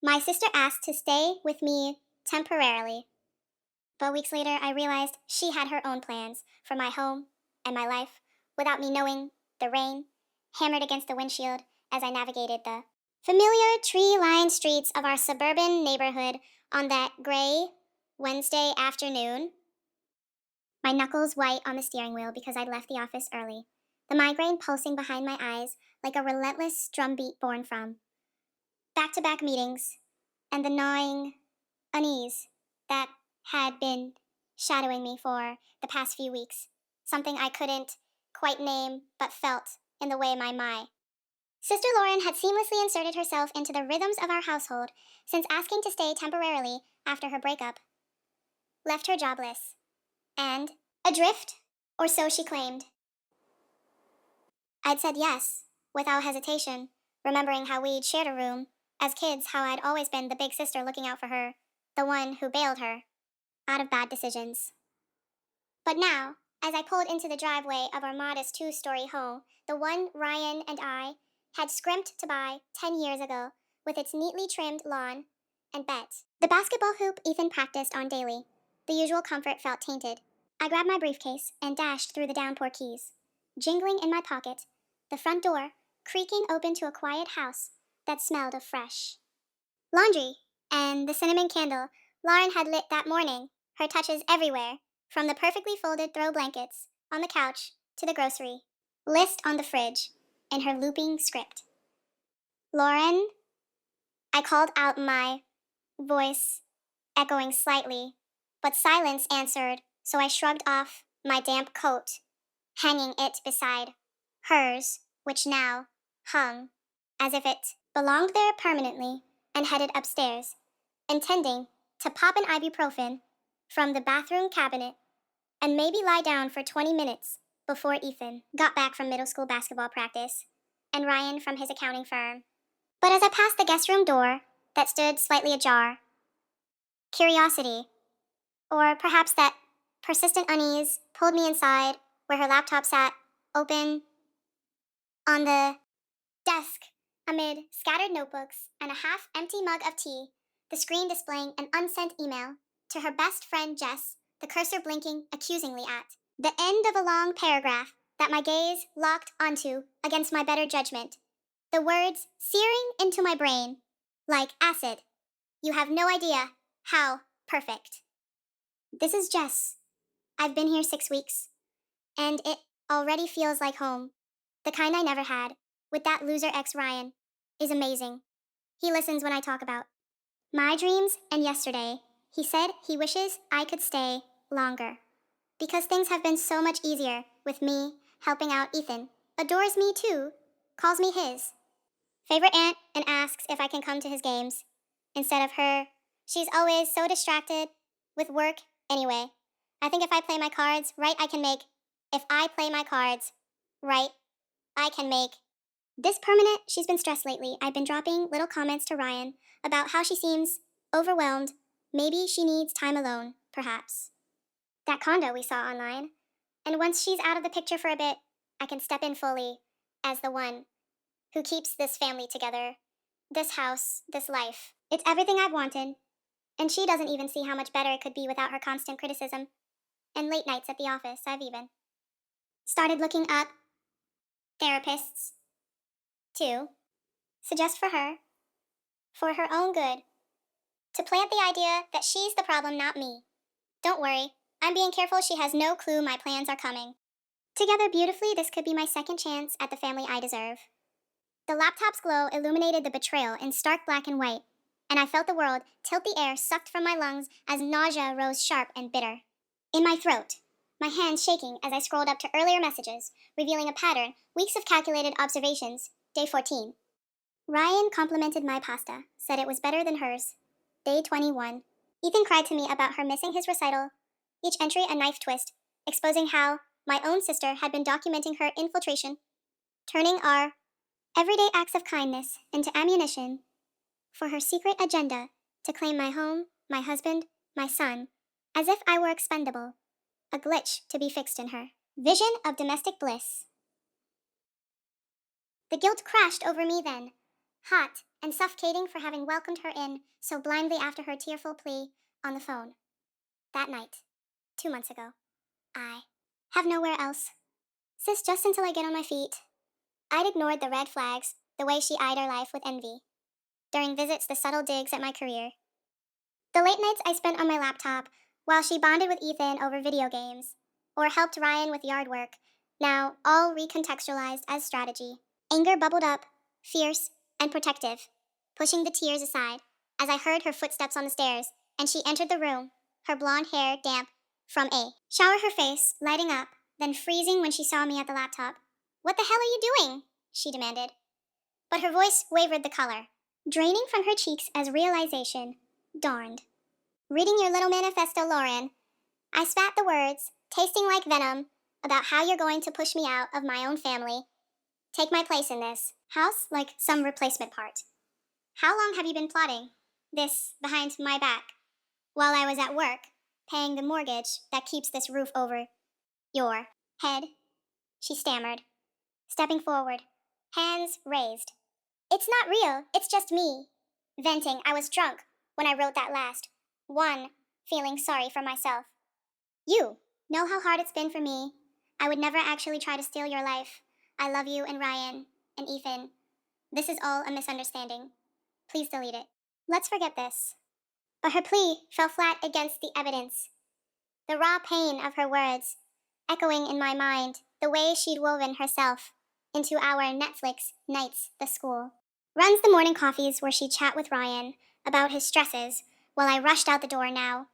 My sister asked to stay with me temporarily, but weeks later I realized she had her own plans for my home and my life without me knowing. The rain hammered against the windshield as I navigated the familiar tree lined streets of our suburban neighborhood on that gray Wednesday afternoon, my knuckles white on the steering wheel because I'd left the office early, the migraine pulsing behind my eyes like a relentless drumbeat born from back to back meetings, and the gnawing unease that had been shadowing me for the past few weeks. Something I couldn't quite name but felt in the way my Sister Lauren had seamlessly inserted herself into the rhythms of our household since asking to stay temporarily after her breakup left her jobless and adrift, or so she claimed. I'd said yes, without hesitation, remembering how we'd shared a room. As kids, how I'd always been the big sister looking out for her, the one who bailed her out of bad decisions. But now, as I pulled into the driveway of our modest two-story home, the one Ryan and I had scrimped to buy 10 years ago, with its neatly trimmed lawn and beds, the basketball hoop Ethan practiced on daily, the usual comfort felt tainted. I grabbed my briefcase and dashed through the downpour keys, jingling in my pocket, the front door creaking open to a quiet house that smelled of fresh laundry and the cinnamon candle Lauren had lit that morning, her touches everywhere, from the perfectly folded throw blankets on the couch to the grocery list on the fridge in her looping script. Lauren, I called out, my voice echoing slightly, but silence answered, so I shrugged off my damp coat, hanging it beside hers, which now hung as if it belonged there permanently, and headed upstairs, intending to pop an ibuprofen from the bathroom cabinet and maybe lie down for 20 minutes before Ethan got back from middle school basketball practice and Ryan from his accounting firm. But as I passed the guest room door that stood slightly ajar, curiosity, or perhaps that persistent unease, pulled me inside where her laptop sat open on the desk amid scattered notebooks and a half empty mug of tea, the screen displaying an unsent email to her best friend Jess, the cursor blinking accusingly at the end of a long paragraph that my gaze locked onto against my better judgment. The words searing into my brain like acid. You have no idea how perfect. This is Jess. I've been here 6 weeks, and it already feels like home. The kind I never had, with that loser ex Ryan, is amazing. He listens when I talk about my dreams and yesterday. He said he wishes I could stay longer because things have been so much easier with me helping out Ethan. Adores me too, calls me his favorite aunt, and asks if I can come to his games instead of her. She's always so distracted with work anyway. I think if I play my cards right, I can make. If I play my cards right, I can make. This permanent, she's been stressed lately. I've been dropping little comments to Ryan about how she seems overwhelmed. Maybe she needs time alone, perhaps. That condo we saw online. And once she's out of the picture for a bit, I can step in fully as the one who keeps this family together, this house, this life. It's everything I've wanted, and she doesn't even see how much better it could be without her constant criticism and late nights at the office. I've even started looking up therapists, too, suggest for her own good, to plant the idea that she's the problem, not me. Don't worry, I'm being careful she has no clue my plans are coming. Together beautifully, this could be my second chance at the family I deserve. The laptop's glow illuminated the betrayal in stark black and white, and I felt the world tilt the air sucked from my lungs as nausea rose sharp and bitter in my throat, my hands shaking as I scrolled up to earlier messages, revealing a pattern, weeks of calculated observations, day 14. Ryan complimented my pasta, said it was better than hers, day 21. Ethan cried to me about her missing his recital, each entry a knife twist, exposing how my own sister had been documenting her infiltration, turning our everyday acts of kindness into ammunition for her secret agenda to claim my home, my husband, my son, as if I were expendable, a glitch to be fixed in her vision of domestic bliss. The guilt crashed over me then. hot and suffocating for having welcomed her in so blindly after her tearful plea on the phone. That night, 2 months ago, I have nowhere else. Sis, just until I get on my feet. I'd ignored the red flags, the way she eyed our life with envy. During visits, the subtle digs at my career. The late nights I spent on my laptop while she bonded with Ethan over video games, or helped Ryan with yard work, now all recontextualized as strategy. Anger bubbled up, fierce and protective, pushing the tears aside as I heard her footsteps on the stairs and she entered the room, her blonde hair damp from a shower, her face lighting up, then freezing when she saw me at the laptop. "What the hell are you doing?" she demanded. But her voice wavered the color, draining from her cheeks as realization dawned. "Reading your little manifesto, Lauren." I spat the words, tasting like venom, about how you're going to push me out of my own family. Take my place in this house like some replacement part. How long have you been plotting this behind my back? While I was at work, paying the mortgage that keeps this roof over your head, she stammered, stepping forward, hands raised. "It's not real, it's just me." Venting, I was drunk when I wrote that last one, feeling sorry for myself. "You know how hard it's been for me. I would never actually try to steal your life. I love you and Ryan and Ethan. This is all a misunderstanding. Please delete it. Let's forget this." But her plea fell flat against the evidence. The raw pain of her words, echoing in my mind the way she'd woven herself into our Netflix nights, the school. Runs the morning coffees where she'd chat with Ryan about his stresses while I rushed out the door now.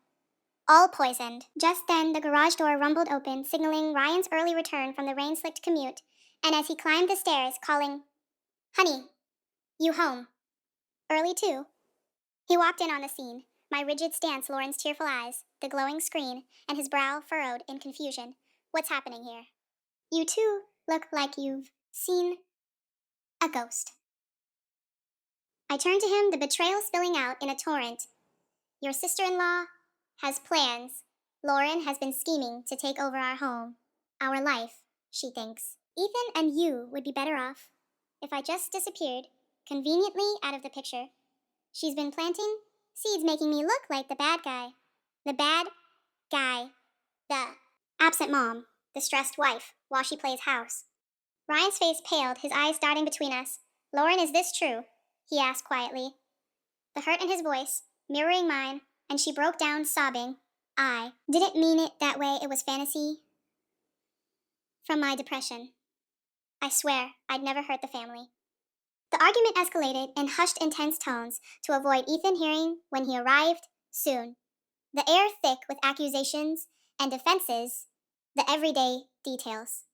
All poisoned. Just then, the garage door rumbled open, signaling Ryan's early return from the rain-slicked commute, and as he climbed the stairs, calling, "Honey, you home?" Early, too. He walked in on the scene, my rigid stance, Lauren's tearful eyes, the glowing screen, and his brow furrowed in confusion. "What's happening here?" "You two look like you've seen a ghost." I turned to him, the betrayal spilling out in a torrent. "Your sister-in-law has plans. Lauren has been scheming to take over our home, our life, she thinks. Ethan and you would be better off if I just disappeared, conveniently out of the picture. She's been planting seeds making me look like the bad guy. The bad guy. The absent mom. The stressed wife while she plays house." Ryan's face paled, his eyes darting between us. "Lauren, is this true?" he asked quietly, the hurt in his voice mirroring mine, and she broke down sobbing. "I didn't mean it that way, it was fantasy from my depression. I swear I'd never hurt the family." The argument escalated in hushed, intense tones to avoid Ethan hearing when he arrived soon. The air thick with accusations and defenses, the everyday details.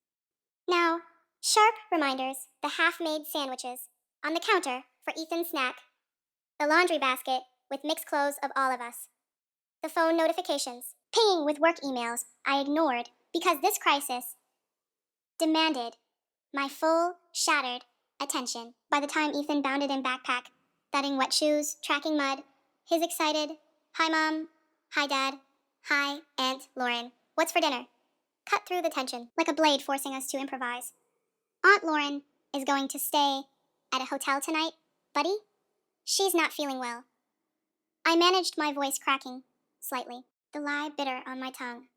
Now, sharp reminders, the half-made sandwiches on the counter for Ethan's snack, the laundry basket with mixed clothes of all of us, the phone notifications, pinging with work emails I ignored because this crisis demanded my full, shattered attention. By the time Ethan bounded in backpack, thudding wet shoes, tracking mud, his excited, "Hi, Mom. Hi, Dad. Hi, Aunt Lauren. What's for dinner?" cut through the tension, like a blade forcing us to improvise. "Aunt Lauren is going to stay at a hotel tonight, buddy. She's not feeling well." I managed my voice cracking slightly, the lie bitter on my tongue.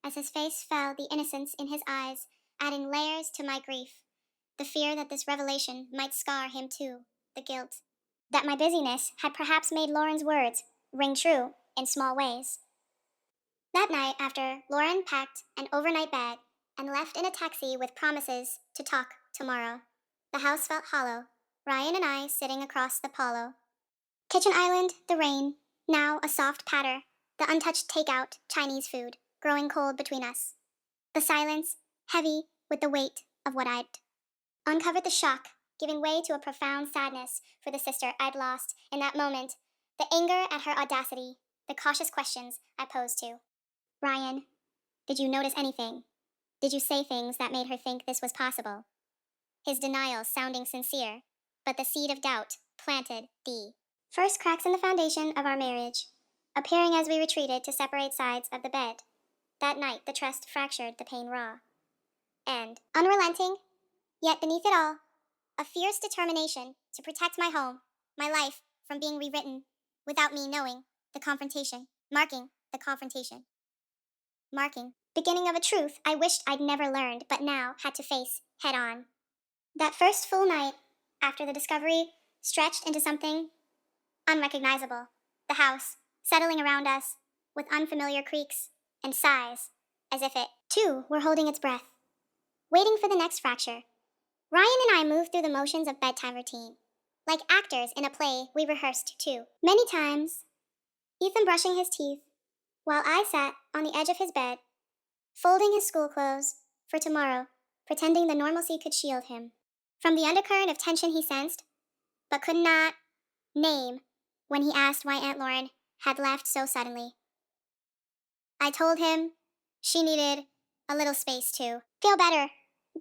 As his face fell, the innocence in his eyes adding layers to my grief, the fear that this revelation might scar him too, the guilt that my busyness had perhaps made Lauren's words ring true in small ways. That night, after Lauren packed an overnight bag and left in a taxi with promises to talk tomorrow, the house felt hollow, Ryan and I sitting across the Polo. Kitchen island, the rain, now a soft patter, the untouched takeout Chinese food growing cold between us. The silence, heavy with the weight of what I'd uncovered, the shock giving way to a profound sadness for the sister I'd lost in that moment, the anger at her audacity, the cautious questions I posed to. "Ryan, did you notice anything? Did you say things that made her think this was possible?" His denial sounding sincere, but the seed of doubt planted the first cracks in the foundation of our marriage, appearing as we retreated to separate sides of the bed. That night the trust fractured, the pain raw. And, unrelenting, yet beneath it all, a fierce determination to protect my home, my life, from being rewritten without me knowing the confrontation, marking the confrontation, marking beginning of a truth I wished I'd never learned but now had to face head on. That first full night after the discovery stretched into something unrecognizable. The house, settling around us with unfamiliar creaks and sighs, as if it, too, were holding its breath, waiting for the next fracture. Ryan and I moved through the motions of bedtime routine, like actors in a play we rehearsed too. Many times, Ethan brushing his teeth, while I sat on the edge of his bed, folding his school clothes for tomorrow, pretending the normalcy could shield him from the undercurrent of tension he sensed, but could not name when he asked why Aunt Lauren had left so suddenly. I told him she needed a little space to feel better,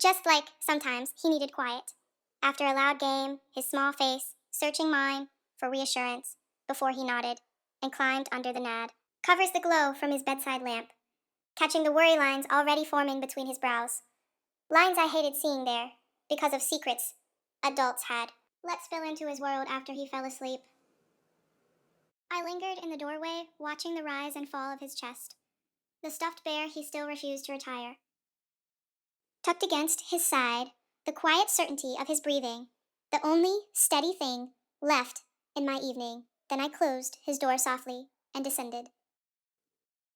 just like sometimes he needed quiet. After a loud game, his small face searching mine for reassurance before he nodded and climbed under the nad. Covers the glow from his bedside lamp, catching the worry lines already forming between his brows. Lines I hated seeing there because of secrets adults had let spill into his world after he fell asleep. I lingered in the doorway, watching the rise and fall of his chest, the stuffed bear he still refused to retire. Tucked against his side, the quiet certainty of his breathing, the only steady thing left in my evening. Then I closed his door softly and descended.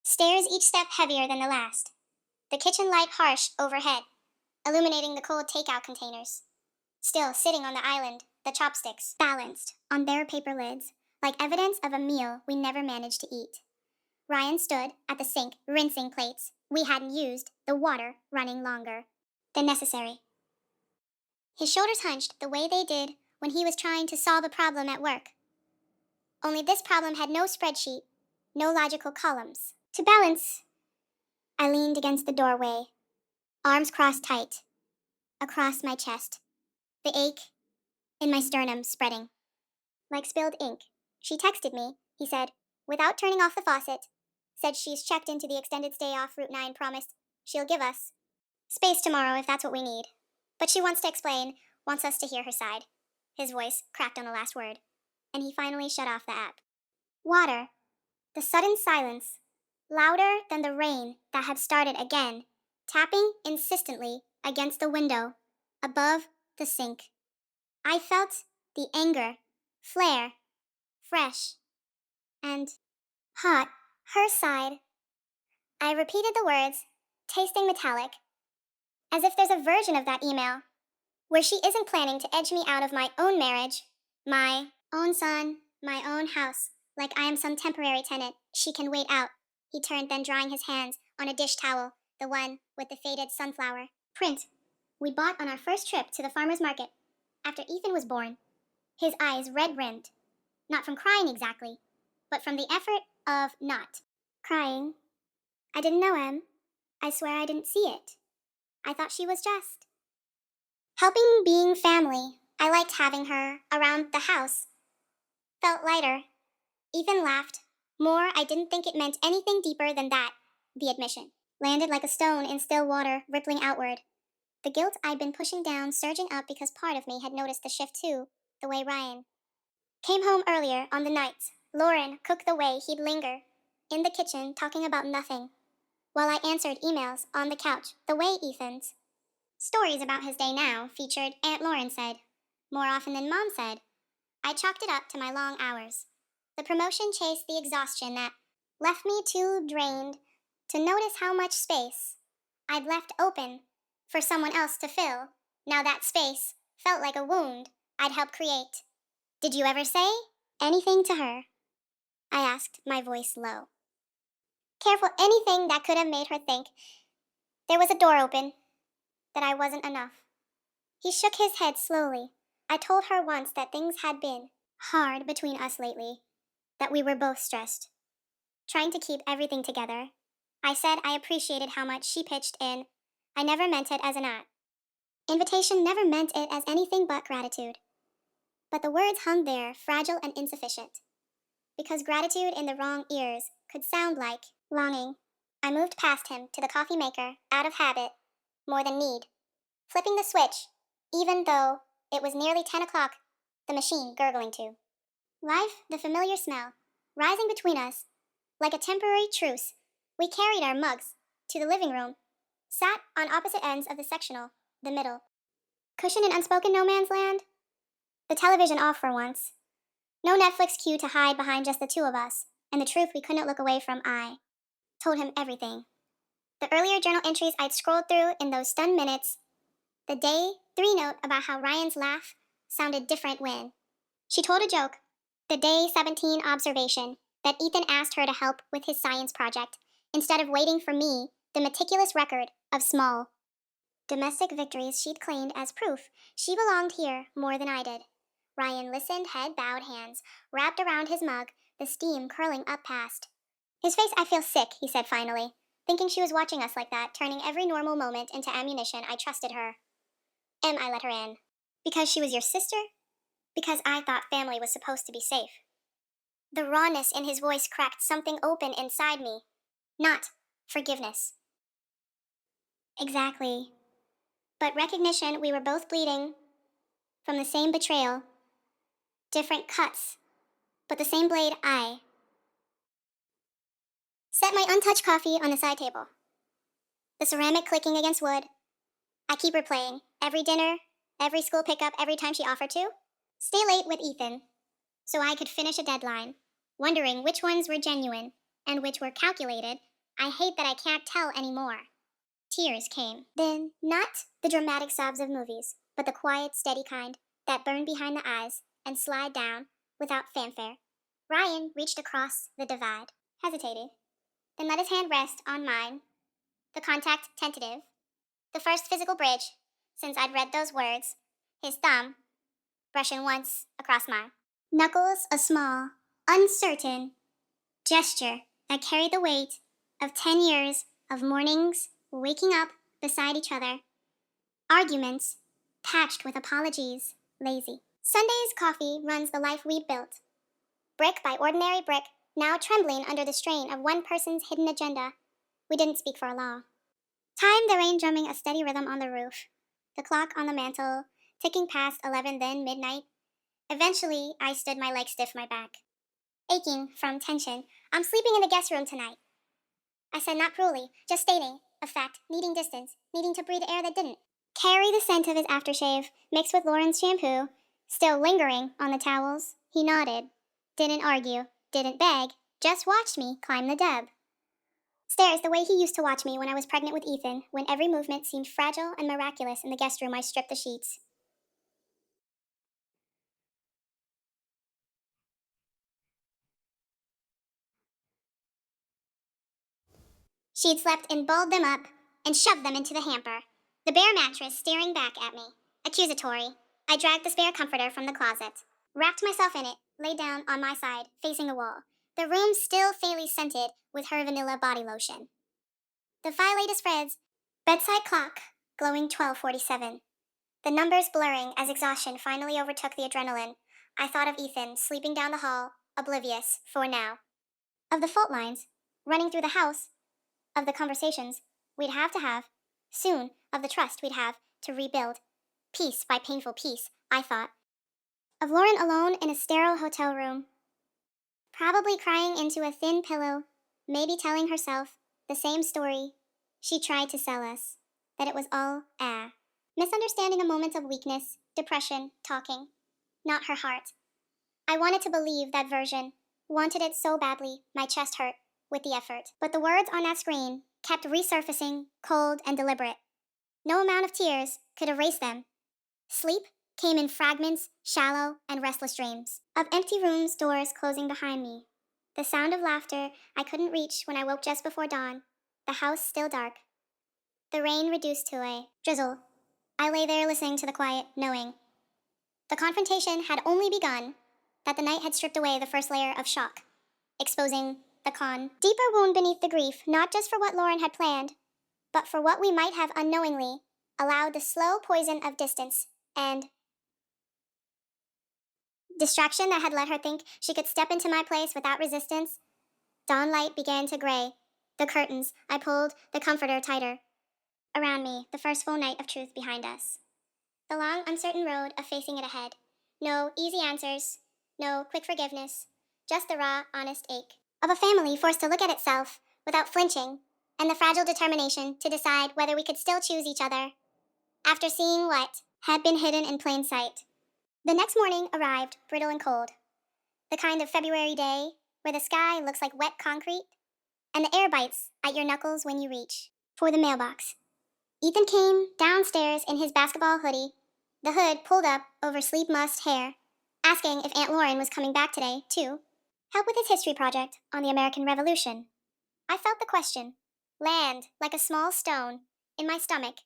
Stairs each step heavier than the last, the kitchen light harsh overhead, illuminating the cold takeout containers. Still sitting on the island, the chopsticks balanced on their paper lids, like evidence of a meal we never managed to eat. Ryan stood at the sink, rinsing plates we hadn't used, the water running longer than necessary. His shoulders hunched the way they did when he was trying to solve a problem at work. Only this problem had no spreadsheet, no logical columns. To balance, I leaned against the doorway, arms crossed tight, across my chest, the ache in my sternum spreading like spilled ink. She texted me, he said, without turning off the faucet. Said she's checked into the extended stay off Route 9, promised she'll give us space tomorrow if that's what we need. But she wants to explain, wants us to hear her side. His voice cracked on the last word, and he finally shut off the app. Water. The sudden silence, louder than the rain that had started again, tapping insistently against the window, above the sink. I felt the anger flare, fresh, and hot. Her side. I repeated the words, tasting metallic, as if there's a version of that email where she isn't planning to edge me out of my own marriage, my own son, my own house, like I am some temporary tenant she can wait out. He turned, then drying his hands on a dish towel, the one with the faded sunflower print we bought on our first trip to the farmer's market after Ethan was born, his eyes red-rimmed, not from crying exactly, but from the effort of not crying. I didn't know Em. I swear I didn't see it. I thought she was just helping being family. I liked having her around the house. Felt lighter. Ethan laughed. More, I didn't think it meant anything deeper than that, the admission. Landed like a stone in still water, rippling outward. The guilt I'd been pushing down surging up because part of me had noticed the shift too, the way Ryan came home earlier on the nights. Lauren cooked the way he'd linger in the kitchen talking about nothing, while I answered emails on the couch, the way Ethan's stories about his day now featured Aunt Lauren said, more often than Mom said. I chalked it up to my long hours. The promotion chased the exhaustion that left me too drained to notice how much space I'd left open for someone else to fill. Now that space felt like a wound I'd helped create. Did you ever say anything to her? I asked, my voice low. Careful anything that could have made her think there was a door open, that I wasn't enough. He shook his head slowly. I told her once that things had been hard between us lately, that we were both stressed, trying to keep everything together. I said I appreciated how much she pitched in. I never meant it as an invitation, never meant it as anything but gratitude. But the words hung there, fragile and insufficient, because gratitude in the wrong ears could sound like longing. I moved past him to the coffee maker, out of habit, more than need, flipping the switch, even though It was nearly 10 o'clock, the machine gurgling to. Life, the familiar smell, rising between us. Like a temporary truce, we carried our mugs to the living room, sat on opposite ends of the sectional, the middle. Cushion in unspoken no man's land? The television off for once. No Netflix queue to hide behind just the two of us, and the truth we couldn't look away from. I told him everything. The earlier journal entries I'd scrolled through in those stunned minutes. The day 3 note about how Ryan's laugh sounded different when. She told a joke. The day 17 observation that Ethan asked her to help with his science project instead of waiting for me, the meticulous record of small domestic victories she'd claimed as proof she belonged here more than I did. Ryan listened, head bowed, hands wrapped around his mug, the steam curling up past. His face, I feel sick, he said finally, thinking she was watching us like that, turning every normal moment into ammunition. I trusted her. I let her in. Because she was your sister? Because I thought family was supposed to be safe. The rawness in his voice cracked something open inside me. Not forgiveness. Exactly. But recognition we were both bleeding from the same betrayal. Different cuts, but the same blade. I set my untouched coffee on the side table. The ceramic clicking against wood. I keep replaying. Every dinner, every school pickup, every time she offered to. Stay late with Ethan, so I could finish a deadline, wondering which ones were genuine and which were calculated. I hate that I can't tell anymore. Tears came. Then, not the dramatic sobs of movies, but the quiet, steady kind that burn behind the eyes and slide down without fanfare. Ryan reached across the divide, hesitated, then let his hand rest on mine, the contact tentative, the first physical bridge since I'd read those words, his thumb brushing once across mine. Knuckles, a small, uncertain gesture that carried the weight of 10 years of mornings waking up beside each other, arguments patched with apologies, lazy. Sunday's coffee runs the life we'd built, brick by ordinary brick, now trembling under the strain of one person's hidden agenda. We didn't speak for a long time, the rain drumming a steady rhythm on the roof, the clock on the mantel ticking past 11, then midnight. Eventually, I stood, my legs stiff, my back aching from tension. I'm sleeping in the guest room tonight. I said, not cruelly, just stating a fact, needing distance, needing to breathe air that didn't carry the scent of his aftershave, mixed with Lauren's shampoo, still lingering on the towels. He nodded, didn't argue, didn't beg, just watched me climb the deb. Stares the way he used to watch me when I was pregnant with Ethan, when every movement seemed fragile and miraculous in the guest room. I stripped the sheets. She'd slept and balled them up and shoved them into the hamper, the bare mattress staring back at me, accusatory. I dragged the spare comforter from the closet, wrapped myself in it, lay down on my side, facing the wall, the room still faintly scented with her vanilla body lotion. The file latest spreads, bedside clock glowing 12:47. The numbers blurring as exhaustion finally overtook the adrenaline. I thought of Ethan sleeping down the hall, oblivious, for now, of the fault lines running through the house, of the conversations we'd have to have, soon, of the trust we'd have to rebuild, piece by painful piece, I thought. Of Lauren alone in a sterile hotel room, probably crying into a thin pillow, maybe telling herself the same story she tried to sell us, that it was all misunderstanding a moment of weakness, depression, talking, not her heart. I wanted to believe that version, wanted it so badly, my chest hurt with the effort. But the words on that screen kept resurfacing, cold and deliberate. No amount of tears could erase them. Sleep came in fragments, shallow and restless dreams, of empty rooms, doors closing behind me. The sound of laughter I couldn't reach when I woke just before dawn. The house still dark. The rain reduced to a drizzle. I lay there listening to the quiet, knowing the confrontation had only begun, that the night had stripped away the first layer of shock, exposing the deeper wound beneath the grief, not just for what Lauren had planned, but for what we might have unknowingly allowed the slow poison of distance and distraction that had let her think she could step into my place without resistance. Dawn light began to gray. The curtains, I pulled the comforter tighter around me, the first full night of truth behind us. The long, uncertain road of facing it ahead. No easy answers, no quick forgiveness, just the raw, honest ache of a family forced to look at itself without flinching, and the fragile determination to decide whether we could still choose each other after seeing what had been hidden in plain sight. The next morning arrived brittle and cold, the kind of February day where the sky looks like wet concrete and the air bites at your knuckles when you reach for the mailbox. Ethan came downstairs in his basketball hoodie, the hood pulled up over sleep mussed hair, asking if Aunt Lauren was coming back today, too. Help with his history project on the American Revolution. I felt the question land like a small stone in my stomach,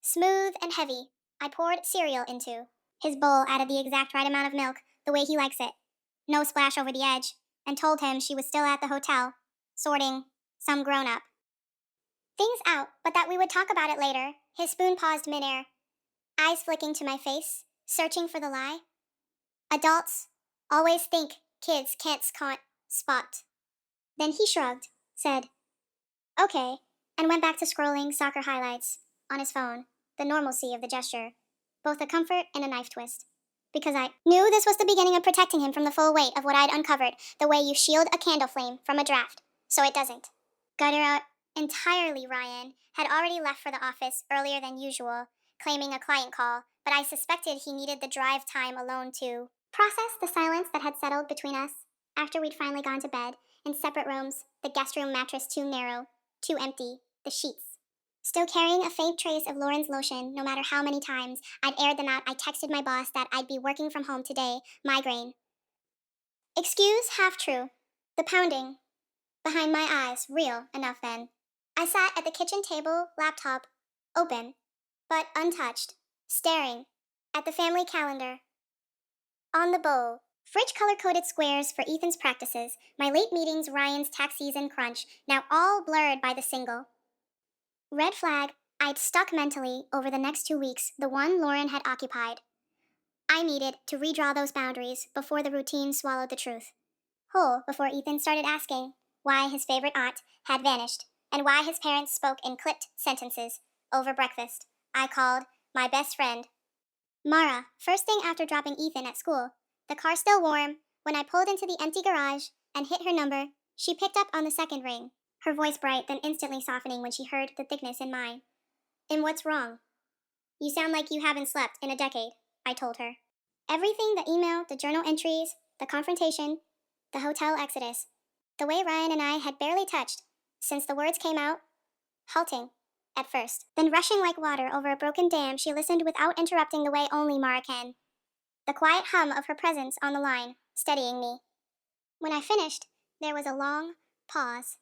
smooth and heavy. I poured cereal into. His bowl added the exact right amount of milk, the way he likes it. No splash over the edge, and told him she was still at the hotel, sorting some grown up things out, but that we would talk about it later. His spoon paused midair, eyes flicking to my face, searching for the lie. Adults always think kids can't spot. Then he shrugged, said, okay, and went back to scrolling soccer highlights on his phone, the normalcy of the gesture, both a comfort and a knife twist. Because I knew this was the beginning of protecting him from the full weight of what I'd uncovered, the way you shield a candle flame from a draft, so it doesn't gutter out entirely. Ryan had already left for the office earlier than usual, claiming a client call, but I suspected he needed the drive time alone to process the silence that had settled between us after we'd finally gone to bed in separate rooms, the guest room mattress too narrow, too empty, the sheets still carrying a faint trace of Lauren's lotion. No matter how many times I'd aired them out, I texted my boss that I'd be working from home today, migraine. Excuse half true. The pounding behind my eyes, real enough then. I sat at the kitchen table, laptop open, but untouched, staring at the family calendar. On the bowl, fridge color-coded squares for Ethan's practices, my late meetings, Ryan's tax season crunch, now all blurred by the single red flag I'd stuck mentally over the next 2 weeks, the one Lauren had occupied. I needed to redraw those boundaries before the routine swallowed the truth. Whole before Ethan started asking why his favorite aunt had vanished and why his parents spoke in clipped sentences over breakfast. I called my best friend, Mara, first thing after dropping Ethan at school. The car still warm. When I pulled into the empty garage and hit her number, she picked up on the second ring, her voice bright, then instantly softening when she heard the thickness in mine. And what's wrong? You sound like you haven't slept in a decade, I told her. Everything, the email, the journal entries, the confrontation, the hotel exodus, the way Ryan and I had barely touched since the words came out, halting at first, then rushing like water over a broken dam. She listened without interrupting the way only Mara can. The quiet hum of her presence on the line, steadying me. When I finished, there was a long pause.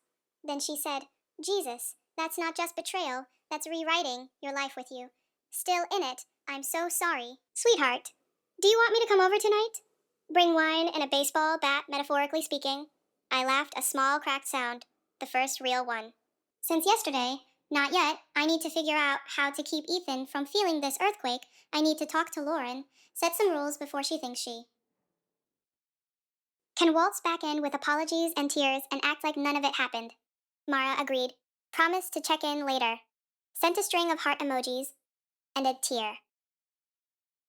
Then she said, Jesus, that's not just betrayal, that's rewriting your life with you. Still in it, I'm so sorry. Sweetheart, do you want me to come over tonight? Bring wine and a baseball bat, metaphorically speaking. I laughed a small cracked sound, the first real one. Since yesterday, not yet. I need to figure out how to keep Ethan from feeling this earthquake. I need to talk to Lauren, set some rules before she thinks she can waltz back in with apologies and tears and act like none of it happened. Mara agreed. Promised to check in later. Sent a string of heart emojis and a tear.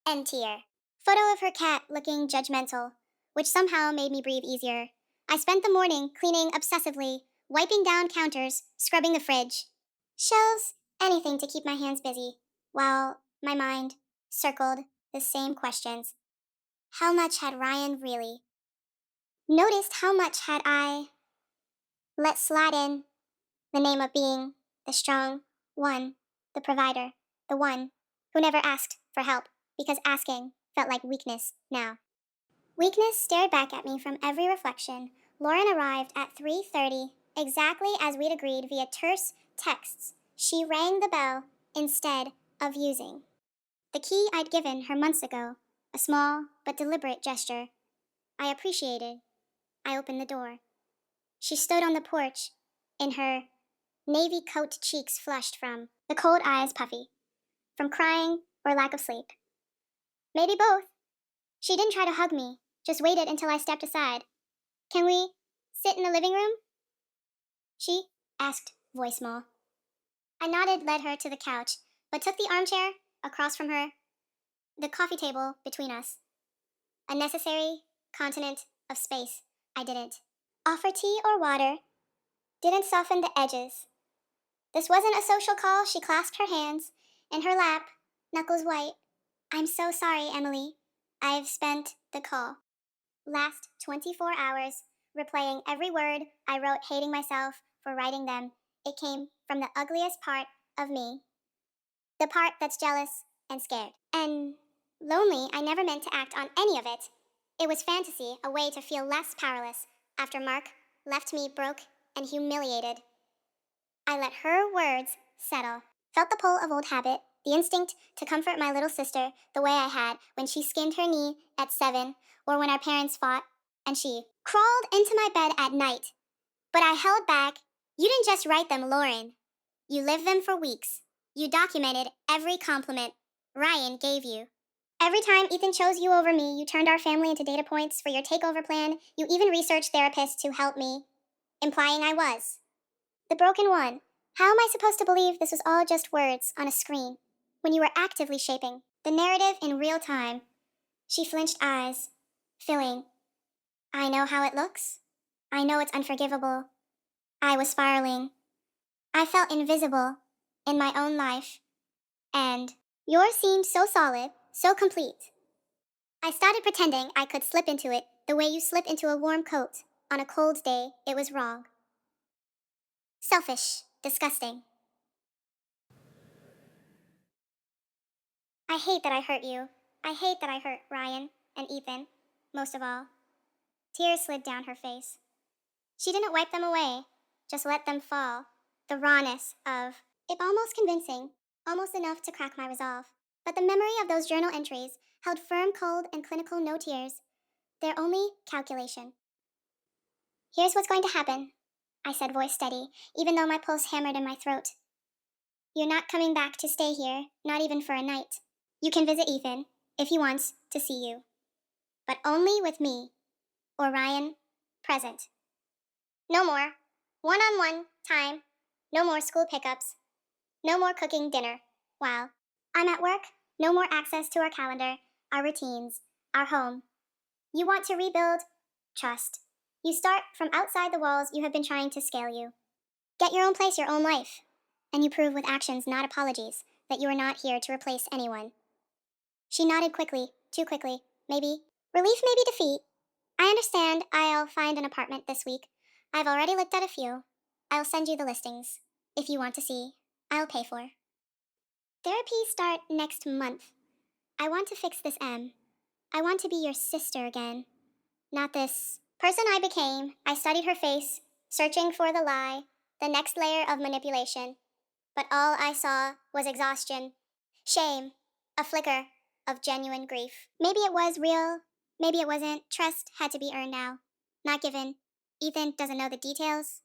End tear. Photo of her cat looking judgmental, which somehow made me breathe easier. I spent the morning cleaning obsessively, wiping down counters, scrubbing the fridge, shelves, anything to keep my hands busy, while my mind circled the same questions. How much had Ryan really noticed? How much had I let slide in the name of being the strong one, the provider, the one who never asked for help because asking felt like weakness now? Weakness stared back at me from every reflection. Lauren arrived at 3:30, exactly as we'd agreed via terse texts. She rang the bell instead of using the key I'd given her months ago, a small but deliberate gesture. I appreciated. I opened the door. She stood on the porch, in her navy coat, cheeks flushed from the cold, eyes puffy, from crying or lack of sleep. Maybe both. She didn't try to hug me, just waited until I stepped aside. Can we sit in the living room? She asked, voice small. I nodded, led her to the couch, but took the armchair across from her The coffee table between us. A necessary continent of space. I didn't offer tea or water, didn't soften the edges. This wasn't a social call. She clasped her hands in her lap, knuckles white. I'm so sorry, Emily. I've spent the call. Last 24 hours replaying every word I wrote, hating myself for writing them. It came from the ugliest part of me. The part that's jealous and scared. And lonely. I never meant to act on any of it. It was fantasy, a way to feel less powerless after Mark left me broke and humiliated. I let her words settle. Felt the pull of old habit, the instinct to comfort my little sister the way I had when she skinned her knee at 7, or when our parents fought and she crawled into my bed at night. But I held back. You didn't just write them, Lauren. You lived them for weeks. You documented every compliment Ryan gave you. Every time Ethan chose you over me, you turned our family into data points for your takeover plan. You even researched therapists to help me, implying I was the broken one. How am I supposed to believe this was all just words on a screen when you were actively shaping the narrative in real time? She flinched eyes, filling. I know how it looks. I know it's unforgivable. I was spiraling. I felt invisible in my own life. And yours seemed so solid, so complete. I started pretending I could slip into it the way you slip into a warm coat on a cold day. It was wrong. Selfish, disgusting. I hate that I hurt you. I hate that I hurt Ryan and Ethan, most of all. Tears slid down her face. She didn't wipe them away, just let them fall. The rawness of it, almost convincing, almost enough to crack my resolve. But the memory of those journal entries held firm, cold, and clinical no tears. Their only calculation. Here's what's going to happen, I said, voice steady, even though my pulse hammered in my throat. You're not coming back to stay here, not even for a night. You can visit Ethan if he wants to see you, but only with me or Ryan present. No more one-on-one time, no more school pickups, no more cooking dinner while I'm at work, no more access to our calendar, our routines, our home. You want to rebuild? Trust. You start from outside the walls you have been trying to scale you. Get your own place, your own life. And you prove with actions, not apologies, that you are not here to replace anyone. She nodded quickly, too quickly. Maybe. Relief, maybe defeat. I understand. I'll find an apartment this week. I've already looked at a few. I'll send you the listings. If you want to see, I'll pay for. Therapy start next month. I want to fix this M. I want to be your sister again. Not this person I became. I studied her face, searching for the lie, the next layer of manipulation. But all I saw was exhaustion, shame, a flicker of genuine grief. Maybe it was real, maybe it wasn't. Trust had to be earned now, not given. Ethan doesn't know the details.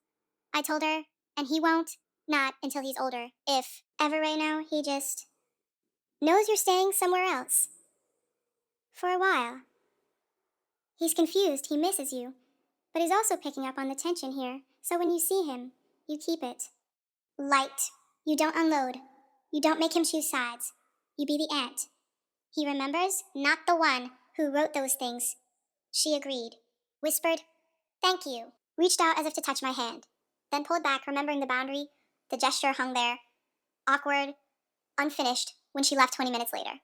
I told her, and he won't, not until he's older. If ever right now, he just knows you're staying somewhere else. For a while. He's confused, he misses you, but he's also picking up on the tension here, so when you see him, you keep it light. You don't unload. You don't make him choose sides. You be the aunt. He remembers, not the one who wrote those things. She agreed, whispered, thank you, reached out as if to touch my hand, then pulled back, remembering the boundary. The gesture hung there, awkward, unfinished, when she left 20 minutes later.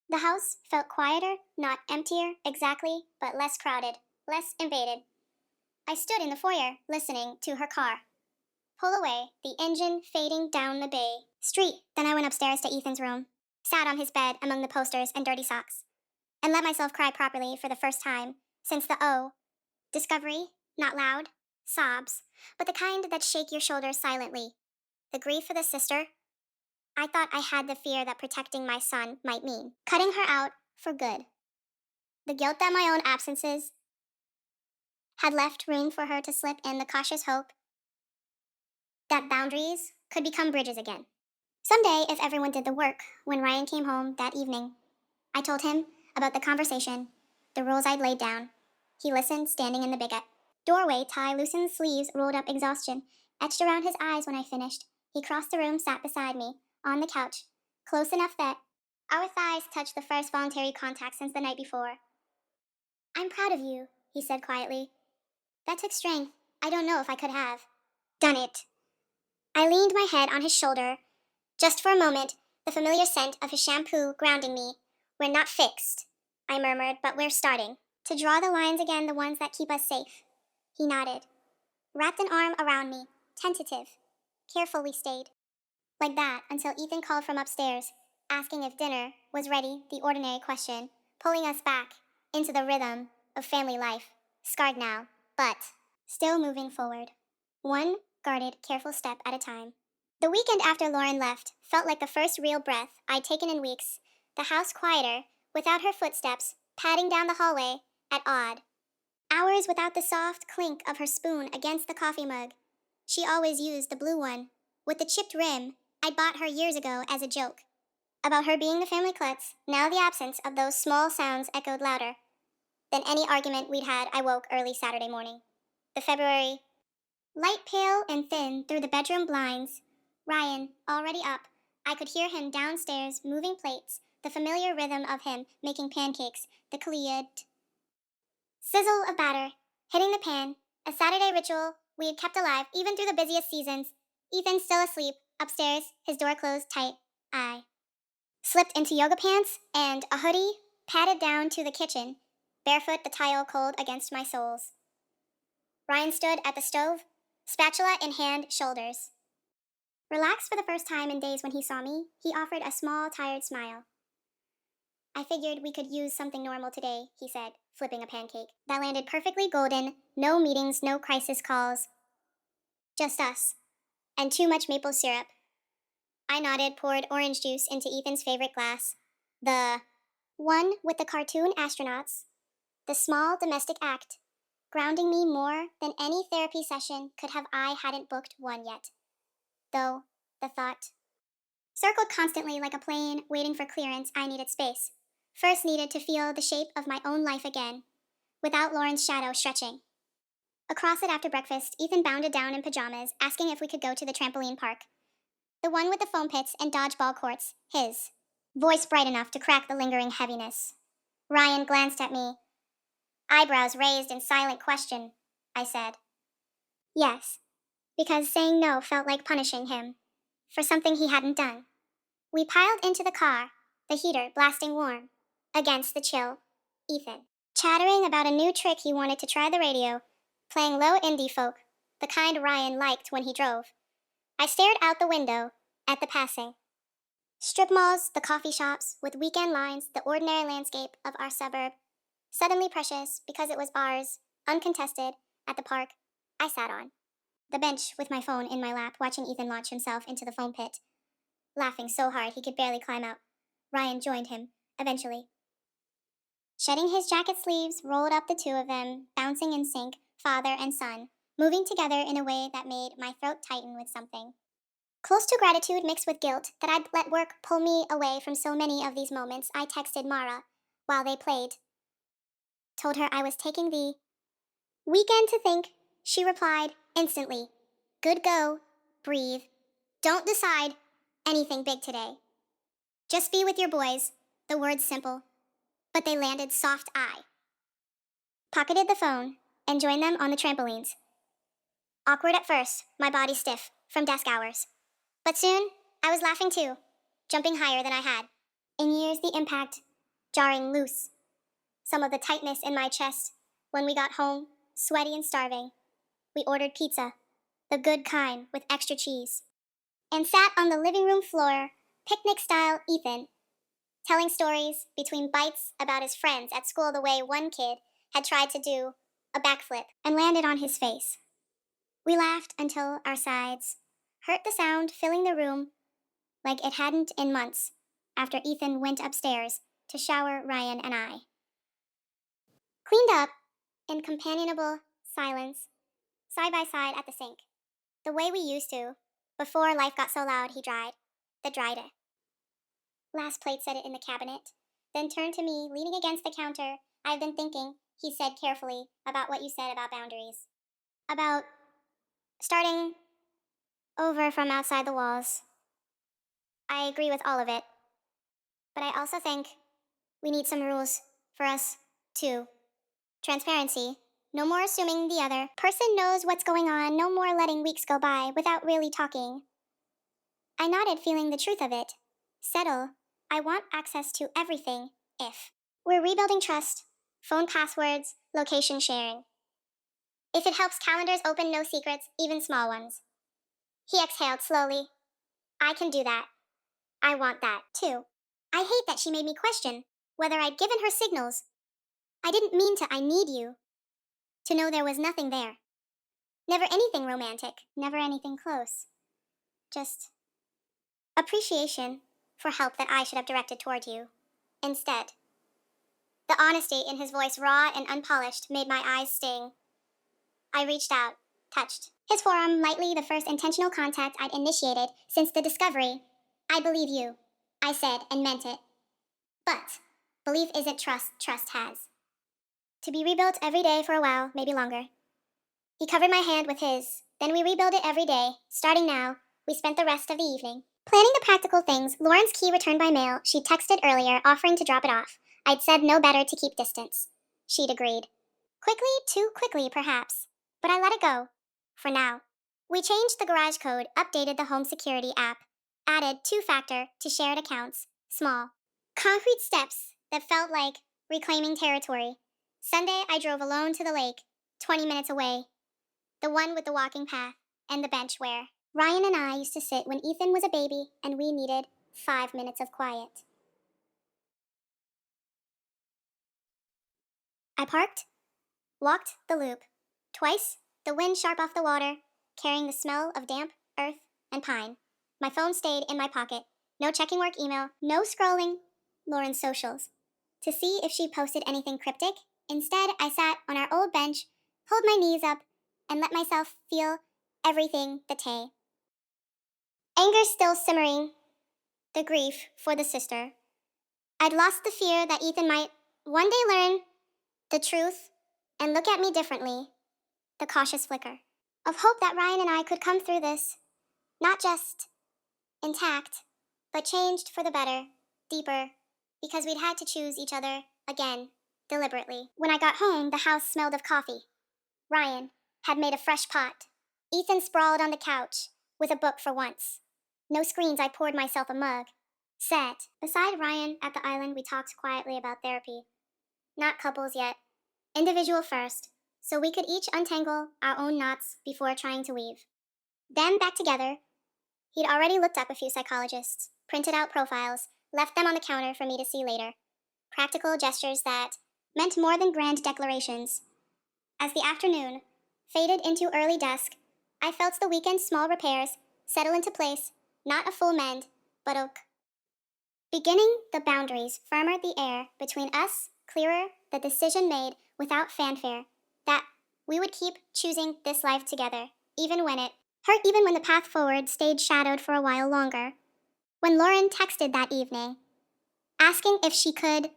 The house felt quieter, not emptier exactly, but less crowded, less invaded. I stood in the foyer, listening to her car pull away, the engine fading down the bay street. Then I went upstairs to Ethan's room, sat on his bed among the posters and dirty socks, and let myself cry properly for the first time since the O. Discovery, not loud, sobs, but the kind that shake your shoulders silently. The grief for the sister. I thought I had the fear that protecting my son might mean cutting her out for good. The guilt that my own absences had left room for her to slip in, the cautious hope that boundaries could become bridges again. Someday, if everyone did the work, when Ryan came home that evening, I told him about the conversation, the rules I'd laid down. He listened, standing in the big doorway, tie loosened sleeves rolled up, exhaustion etched around his eyes when I finished. He crossed the room, sat beside me, on the couch, close enough that Our thighs touched the first voluntary contact since the night before. I'm proud of you, he said quietly. That took strength I don't know if I could have. Done it. I leaned my head on his shoulder. Just for a moment, the familiar scent of his shampoo grounding me. We're not fixed, I murmured, but we're starting. To draw the lines again, the ones that keep us safe. He nodded, wrapped an arm around me, tentative. Careful we stayed. Like that until Ethan called from upstairs, asking if dinner was ready, the ordinary question, pulling us back into the rhythm of family life, scarred now, but still moving forward. One guarded, careful step at a time. The weekend after Lauren left felt like the first real breath I'd taken in weeks, the house quieter, without her footsteps, padding down the hallway at odd. Hours without the soft clink of her spoon against the coffee mug. She always used the blue one, with the chipped rim I'd bought her years ago as a joke. About her being the family klutz, now the absence of those small sounds echoed louder than any argument we'd had. I woke early Saturday morning. The February, light pale and thin through the bedroom blinds. Ryan, already up. I could hear him downstairs moving plates, the familiar rhythm of him making pancakes, the cleared sizzle of batter hitting the pan, a Saturday ritual we had kept alive even through the busiest seasons. Ethan still asleep, upstairs, his door closed tight. I slipped into yoga pants and a hoodie, padded down to the kitchen, barefoot, the tile cold against my soles. Ryan stood at the stove, spatula in hand, shoulders. Relaxed for the first time in days when he saw me, he offered a small, tired smile. I figured we could use something normal today, he said, flipping a pancake. That landed perfectly golden, no meetings, no crisis calls. Just us. And too much maple syrup. I nodded, poured orange juice into Ethan's favorite glass. The one with the cartoon astronauts. The small domestic act. Grounding me more than any therapy session could have. I hadn't booked one yet. Though, the thought circled constantly like a plane waiting for clearance. I needed space. First needed to feel the shape of my own life again, without Lauren's shadow stretching. Across it after breakfast, Ethan bounded down in pajamas, asking if we could go to the trampoline park. The one with the foam pits and dodgeball courts, his. Voice bright enough to crack the lingering heaviness. Ryan glanced at me, eyebrows raised in silent question. I said, yes, because saying no felt like punishing him for something he hadn't done. We piled into the car, the heater blasting warm against the chill. Ethan, chattering about a new trick he wanted to try the radio, playing low indie folk, the kind Ryan liked when he drove. I stared out the window at the passing. Strip malls, the coffee shops, with weekend lines, the ordinary landscape of our suburb. Suddenly precious because it was ours, uncontested, at the park I sat on. The bench with my phone in my lap, watching Ethan launch himself into the foam pit, laughing so hard he could barely climb out. Ryan joined him, eventually. Shedding his jacket sleeves, rolled up the two of them, bouncing in sync, father and son, moving together in a way that made my throat tighten with something close to gratitude mixed with guilt that I'd let work pull me away from so many of these moments. I texted Mara while they played. Told her I was taking the weekend to think. She replied instantly. Good go. Breathe. Don't decide anything big today. Just be with your boys. The words simple, but they landed soft. I pocketed the phone and joined them on the trampolines. Awkward at first, my body stiff from desk hours. But soon, I was laughing too, jumping higher than I had. In years, the impact, jarring loose. Some of the tightness in my chest when we got home, sweaty and starving. We ordered pizza, the good kind with extra cheese, and sat on the living room floor, picnic style Ethan, telling stories between bites about his friends at school, the way one kid had tried to do a backflip and landed on his face. We laughed until our sides hurt, the sound filling the room like it hadn't in months after Ethan went upstairs to shower Ryan and I. Cleaned up in companionable silence, side by side at the sink, the way we used to, before life got so loud he dried it. Last plate set it in the cabinet, then turned to me, leaning against the counter. I've been thinking, he said carefully, about what you said about boundaries. About starting over from outside the walls. I agree with all of it. But I also think we need some rules for us, too. Transparency. No more assuming the other person knows what's going on, no more letting weeks go by without really talking. I nodded, feeling the truth of it. Settle. I want access to everything, if. We're rebuilding trust, phone passwords, location sharing. If it helps calendars open no secrets, even small ones. He exhaled slowly. I can do that. I want that, too. I hate that she made me question whether I'd given her signals. I didn't mean to I need you. To know there was nothing there. Never anything romantic, never anything close. Just appreciation for help that I should have directed toward you. Instead. The honesty in his voice, raw and unpolished, made my eyes sting. I reached out, touched his forearm lightly, the first intentional contact I'd initiated since the discovery. I believe you, I said, and meant it. But belief isn't trust, trust has. To be rebuilt every day for a while, maybe longer. He covered my hand with his. Then we rebuild it every day. Starting now, we spent the rest of the evening planning the practical things. Lauren's key returned by mail. She'd texted earlier, offering to drop it off. I'd said no better to keep distance. She'd agreed. Quickly, too quickly, perhaps. But I let it go. For now. We changed the garage code, updated the home security app, added two-factor to shared accounts. Small. Concrete steps that felt like reclaiming territory. Sunday, I drove alone to the lake, 20 minutes away. The one with the walking path and the bench where Ryan and I used to sit when Ethan was a baby and we needed 5 minutes of quiet. I parked, walked the loop. Twice, the wind sharp off the water, carrying the smell of damp earth and pine. My phone stayed in my pocket. No checking work email, no scrolling Lauren's socials to see if she posted anything cryptic. Instead, I sat on our old bench, pulled my knees up, and let myself feel everything the day. Anger still simmering, the grief for the sister. I'd lost the fear that Ethan might one day learn the truth and look at me differently, the cautious flicker of hope that Ryan and I could come through this, not just intact, but changed for the better, deeper, because we'd had to choose each other again, deliberately. When I got home, the house smelled of coffee. Ryan had made a fresh pot. Ethan sprawled on the couch with a book for once. No screens, I poured myself a mug. Sat beside Ryan at the island. We talked quietly about therapy. Not couples yet. Individual first, so we could each untangle our own knots before trying to weave. Then back together. He'd already looked up a few psychologists, printed out profiles, left them on the counter for me to see later. Practical gestures that meant more than grand declarations. As the afternoon faded into early dusk, I felt the weekend's small repairs settle into place, not a full mend, but a beginning the boundaries, firmer the air between us, clearer the decision made without fanfare, that we would keep choosing this life together, even when it hurt, even when the path forward stayed shadowed for a while longer. When Lauren texted that evening, asking if she could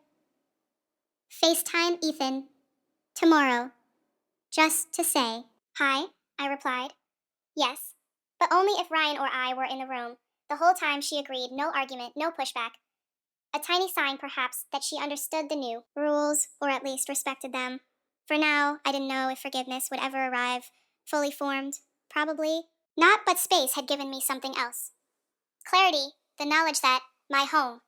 FaceTime Ethan tomorrow, just to say, hi, I replied. Yes, but only if Ryan or I were in the room. The whole time she agreed, no argument, no pushback. A tiny sign, perhaps, that she understood the new rules, or at least respected them. For now, I didn't know if forgiveness would ever arrive, fully formed. Probably not, but space had given me something else. Clarity, the knowledge that my home,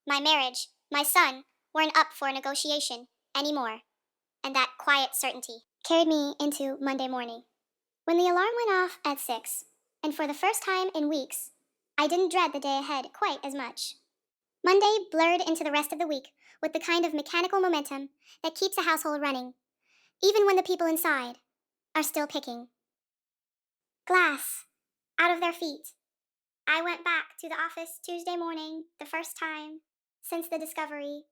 my marriage, my son weren't up for negotiation anymore. And that quiet certainty carried me into Monday morning. When the alarm went off at 6, and for the first time in weeks, I didn't dread the day ahead quite as much. Monday blurred into the rest of the week with the kind of mechanical momentum that keeps a household running, even when the people inside are still picking glass out of their feet. I went back to the office Tuesday morning, the first time since the discovery.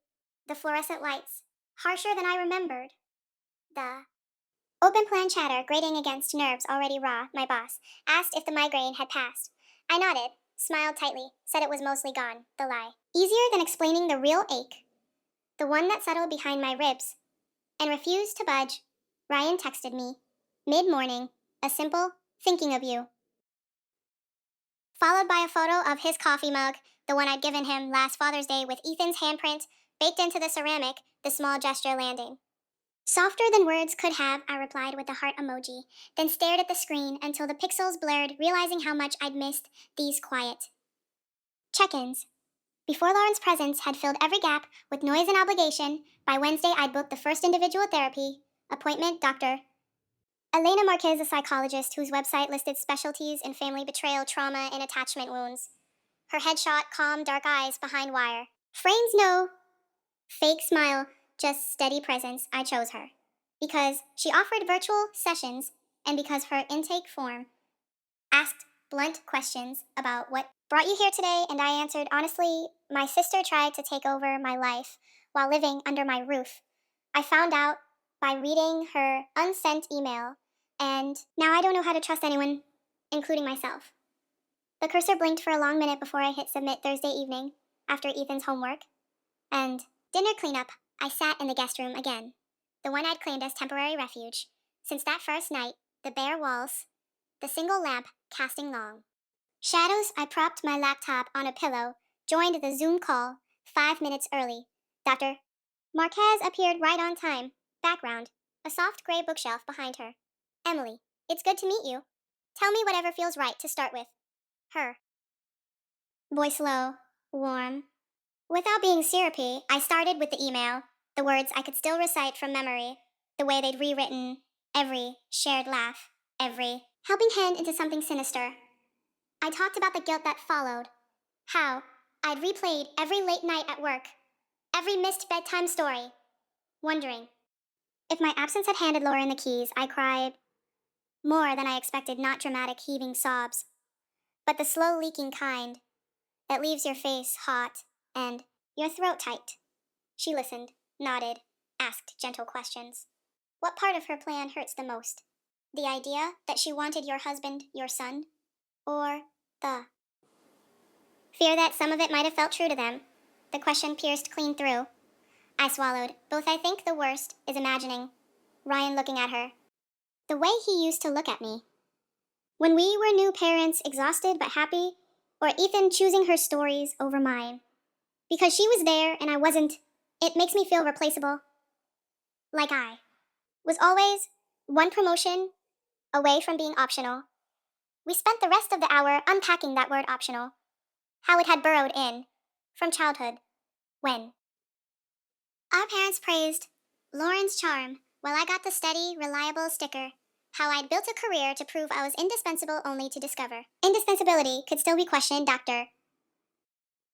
The fluorescent lights, harsher than I remembered. The open plan chatter grating against nerves already raw. My boss asked if the migraine had passed. I nodded, smiled tightly, said it was mostly gone, the lie. Easier than explaining the real ache, the one that settled behind my ribs, and refused to budge. Ryan texted me, mid-morning, a simple, thinking of you, followed by a photo of his coffee mug, the one I'd given him last Father's Day with Ethan's handprint baked into the ceramic, the small gesture landing. Softer than words could have, I replied with a heart emoji, then stared at the screen until the pixels blurred, realizing how much I'd missed these quiet check-ins. Before Lauren's presence had filled every gap with noise and obligation, by Wednesday I'd booked the first individual therapy appointment, Dr. Elena Marquez, a psychologist whose website listed specialties in family betrayal, trauma, and attachment wounds. Her headshot, calm, dark eyes behind wire. Frames no fake smile, just steady presence. I chose her. Because she offered virtual sessions and because her intake form asked blunt questions about what brought you here today, and I answered honestly, my sister tried to take over my life while living under my roof. I found out by reading her unsent email, and now I don't know how to trust anyone, including myself. The cursor blinked for a long minute before I hit submit Thursday evening, after Ethan's homework, and dinner cleanup. I sat in the guest room again, the one I'd claimed as temporary refuge. Since that first night, the bare walls, the single lamp casting long shadows. I propped my laptop on a pillow, joined the Zoom call 5 minutes early. Dr. Marquez appeared right on time. Background, a soft gray bookshelf behind her. Emily, it's good to meet you. Tell me whatever feels right to start with. Her. Voice low, warm. Without being syrupy, I started with the email, the words I could still recite from memory, the way they'd rewritten every shared laugh, every helping hand into something sinister. I talked about the guilt that followed, how I'd replayed every late night at work, every missed bedtime story, wondering if my absence had handed Lauren the keys. I cried more than I expected, not dramatic heaving sobs, but the slow leaking kind that leaves your face hot and your throat tight. She listened, nodded, asked gentle questions. What part of her plan hurts the most? The idea that she wanted your husband, your son? Or the fear that some of it might have felt true to them? The question pierced clean through. I swallowed. Both. I think the worst is imagining Ryan looking at her the way he used to look at me. When we were new parents, exhausted but happy, or Ethan choosing her stories over mine. Because she was there and I wasn't, it makes me feel replaceable. Like I was always one promotion away from being optional. We spent the rest of the hour unpacking that word optional, how it had burrowed in from childhood, when our parents praised Lauren's charm while I got the steady, reliable sticker, how I'd built a career to prove I was indispensable only to discover indispensability could still be questioned. Dr.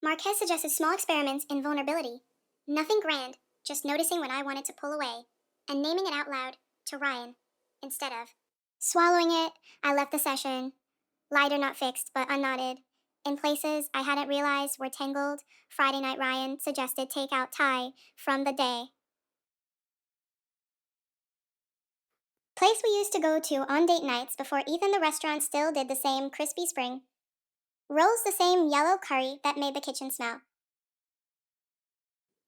Marquez suggested small experiments in vulnerability. Nothing grand, just noticing when I wanted to pull away and naming it out loud to Ryan instead of swallowing it. I left the session, lighter not fixed but unknotted, in places I hadn't realized were tangled. Friday night Ryan suggested take out Thai from the day. Place we used to go to on date nights before Ethan the restaurant still did the same crispy spring. Rolls the same yellow curry that made the kitchen smell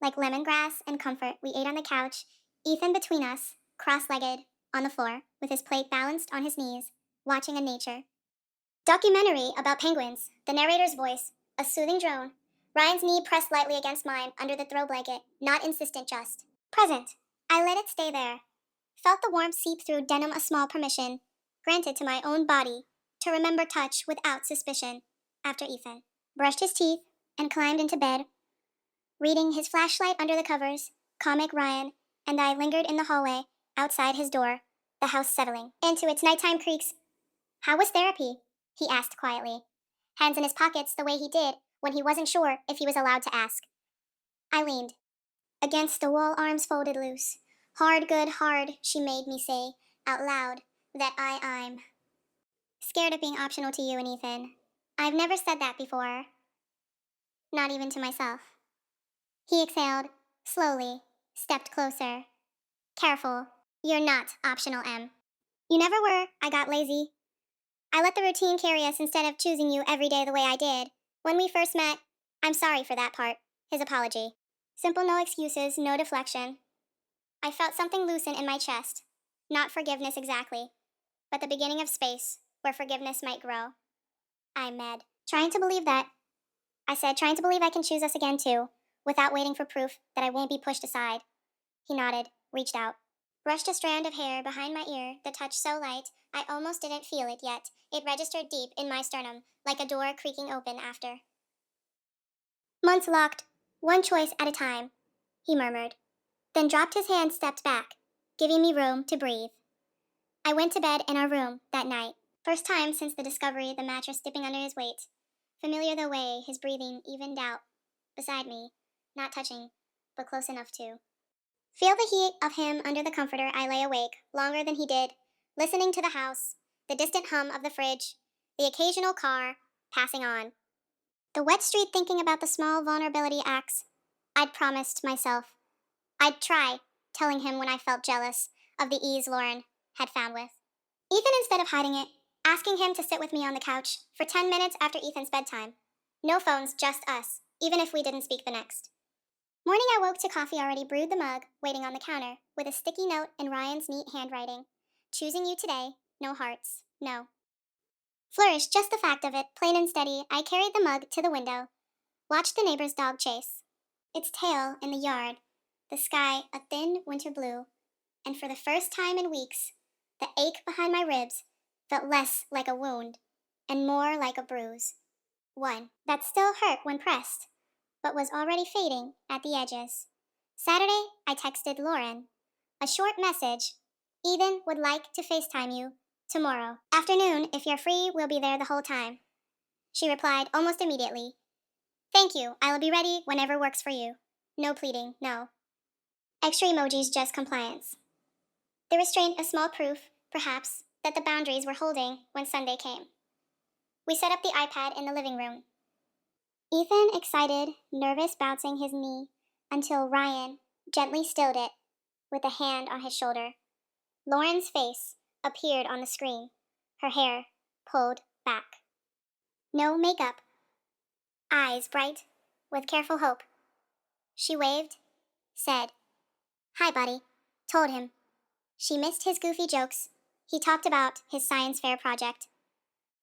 like lemongrass and comfort. We ate on the couch, Ethan between us, cross-legged, on the floor, with his plate balanced on his knees, watching a nature documentary about penguins. The narrator's voice, a soothing drone. Ryan's knee pressed lightly against mine under the throw blanket, not insistent, just present. I let it stay there. Felt the warmth seep through denim, a small permission, granted to my own body, to remember touch without suspicion. After Ethan brushed his teeth and climbed into bed, reading his flashlight under the covers, comic Ryan and I lingered in the hallway outside his door, the house settling into its nighttime creaks. How was therapy? He asked quietly, hands in his pockets the way he did when he wasn't sure if he was allowed to ask. I leaned against the wall, arms folded loose. Hard, good, hard, she made me say out loud that I'm scared of being optional to you and Ethan. I've never said that before, not even to myself. He exhaled, slowly, stepped closer. Careful, you're not optional, Em. You never were. I got lazy. I let the routine carry us instead of choosing you every day the way I did. When we first met, I'm sorry for that part. His apology. Simple, no excuses, no deflection. I felt something loosen in my chest. Not forgiveness exactly, but the beginning of space where forgiveness might grow. I med, trying to believe that I said, trying to believe I can choose us again too, without waiting for proof that I won't be pushed aside. He nodded, reached out, brushed a strand of hair behind my ear, the touch so light I almost didn't feel it yet. It registered deep in my sternum, like a door creaking open after. Months locked, one choice at a time, he murmured, then dropped his hand, stepped back, giving me room to breathe. I went to bed in our room that night. First time since the discovery, the mattress dipping under his weight. Familiar the way his breathing evened out beside me, not touching, but close enough to. Feel the heat of him under the comforter. I lay awake, longer than he did, listening to the house, the distant hum of the fridge, the occasional car passing on. The wet street, thinking about the small vulnerability acts I'd promised myself. I'd try telling him when I felt jealous of the ease Lauren had found with. Ethan, instead of hiding it, asking him to sit with me on the couch for 10 minutes after Ethan's bedtime. No phones, just us, even if we didn't speak the next. Morning, I woke to coffee already brewed, the mug waiting on the counter, with a sticky note in Ryan's neat handwriting. Choosing you today, no hearts, no. Flourish, just the fact of it, plain and steady. I carried the mug to the window, watched the neighbor's dog chase, its tail in the yard, the sky a thin winter blue, and for the first time in weeks, the ache behind my ribs felt less like a wound and more like a bruise. One that still hurt when pressed, but was already fading at the edges. Saturday, I texted Lauren. A short message. Ethan would like to FaceTime you tomorrow. Afternoon, if you're free, we'll be there the whole time. She replied almost immediately. Thank you, I'll be ready whenever works for you. No pleading, no. Extra emojis, just compliance. The restraint a small proof, perhaps, that the boundaries were holding when Sunday came. We set up the iPad in the living room. Ethan, excited, nervous, bouncing his knee, until Ryan gently stilled it with a hand on his shoulder. Lauren's face appeared on the screen, her hair pulled back. No makeup, eyes bright with careful hope. She waved, said, "Hi, buddy," told him. She missed his goofy jokes. He talked about his science fair project.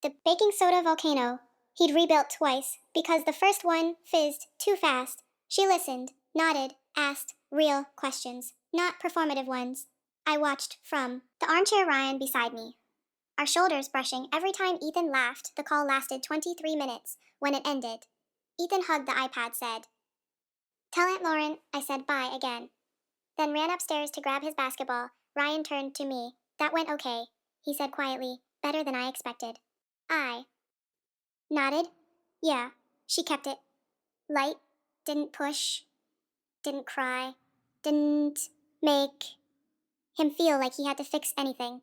The baking soda volcano he'd rebuilt twice because the first one fizzed too fast. She listened, nodded, asked real questions, not performative ones. I watched from the armchair, Ryan beside me, our shoulders brushing every time Ethan laughed. The call lasted 23 minutes. When it ended, Ethan hugged the iPad, said, "Tell Aunt Lauren I said bye again." Then ran upstairs to grab his basketball. Ryan turned to me. "That went okay," he said quietly, "better than I expected." I nodded. "Yeah, she kept it light, didn't push, didn't cry, didn't make him feel like he had to fix anything."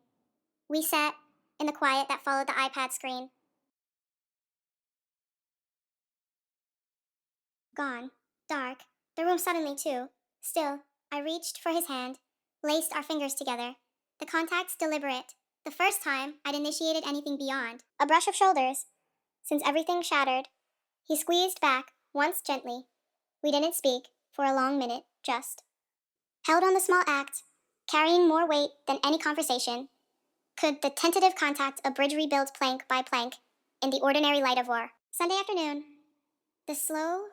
We sat in the quiet that followed the iPad screen. Gone. Dark. The room suddenly, too. Still, I reached for his hand, laced our fingers together. The contacts deliberate. The first time I'd initiated anything beyond a brush of shoulders. Since everything shattered, he squeezed back once gently. We didn't speak for a long minute, just held on the small act, carrying more weight than any conversation. Could the tentative contact a bridge rebuilt plank by plank in the ordinary light of war? Sunday afternoon, the slow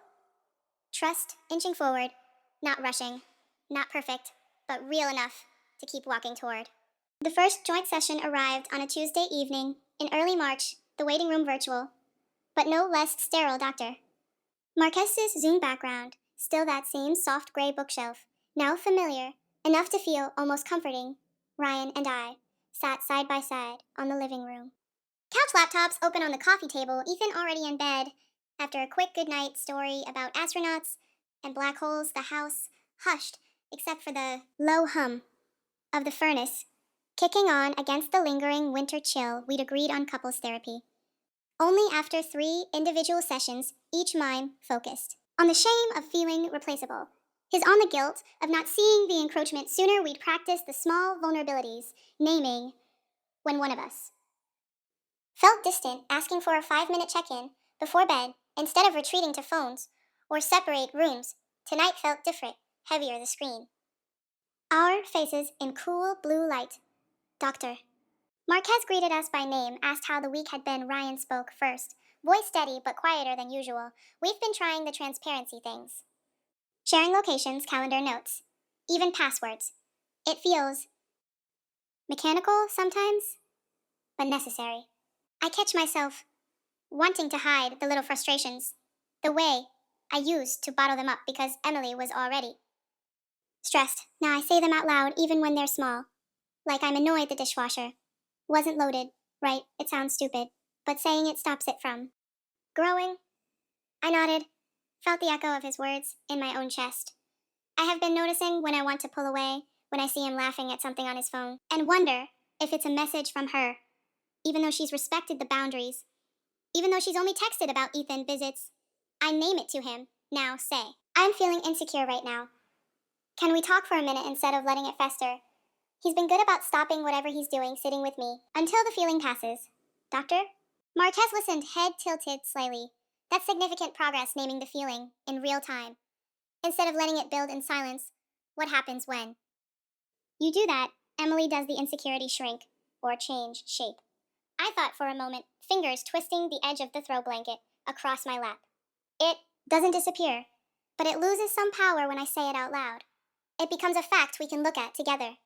trust inching forward, not rushing, not perfect, but real enough to keep walking toward. The first joint session arrived on a Tuesday evening in early March, the waiting room virtual, but no less sterile doctor. Marques's Zoom background, still that same soft gray bookshelf, now familiar, enough to feel almost comforting. Ryan and I sat side by side on the living room. Couch laptops open on the coffee table, Ethan already in bed. After a quick goodnight story about astronauts and black holes, the house hushed except for the low hum of the furnace kicking on against the lingering winter chill. We'd agreed on couples therapy. Only after 3 individual sessions, each mine focused on the shame of feeling replaceable, his on the guilt of not seeing the encroachment sooner. We'd practice the small vulnerabilities, naming when one of us felt distant, asking for a 5-minute check-in before bed instead of retreating to phones or separate rooms. Tonight felt different, heavier the screen. Our faces in cool blue light. Doctor, Marquez greeted us by name, asked how the week had been. Ryan spoke first. Voice steady but quieter than usual. We've been trying the transparency things. Sharing locations, calendar notes, even passwords. It feels mechanical sometimes, but necessary. I catch myself wanting to hide the little frustrations, the way I used to bottle them up because Emily was already stressed. Now I say them out loud even when they're small. Like I'm annoyed the dishwasher wasn't loaded. Right, it sounds stupid, but saying it stops it from growing. I nodded, felt the echo of his words in my own chest. I have been noticing when I want to pull away, when I see him laughing at something on his phone, and wonder if it's a message from her, even though she's respected the boundaries, even though she's only texted about Ethan visits. I name it to him. Now say, I'm feeling insecure right now. Can we talk for a minute instead of letting it fester? He's been good about stopping whatever he's doing, sitting with me, until the feeling passes. Doctor? Marquez listened, head tilted slightly. That's significant progress, naming the feeling in real time. Instead of letting it build in silence, what happens when you do that? Emily does the insecurity shrink or change shape. I thought for a moment, fingers twisting the edge of the throw blanket across my lap. It doesn't disappear, but it loses some power when I say it out loud. It becomes a fact we can look at together,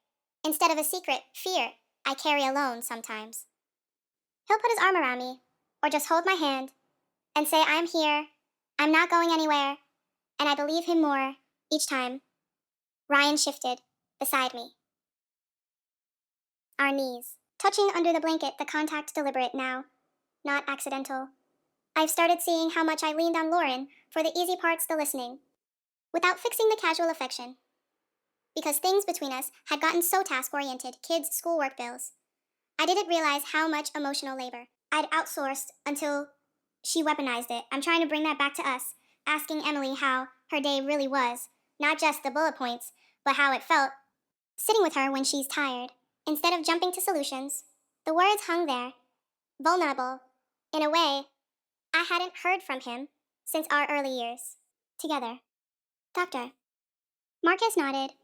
instead of a secret fear I carry alone sometimes. He'll put his arm around me, or just hold my hand, and say, I'm here, I'm not going anywhere, and I believe him more each time. Ryan shifted beside me, our knees, touching under the blanket, the contact deliberate now, not accidental. I've started seeing how much I leaned on Lauren for the easy parts, the listening, without fixing the casual affection. Because things between us had gotten so task oriented, kids, schoolwork, bills. I didn't realize how much emotional labor I'd outsourced until she weaponized it. I'm trying to bring that back to us, asking Emily how her day really was, not just the bullet points, but how it felt sitting with her when she's tired. Instead of jumping to solutions, the words hung there, vulnerable, in a way I hadn't heard from him since our early years. Together. Doctor. Marcus nodded.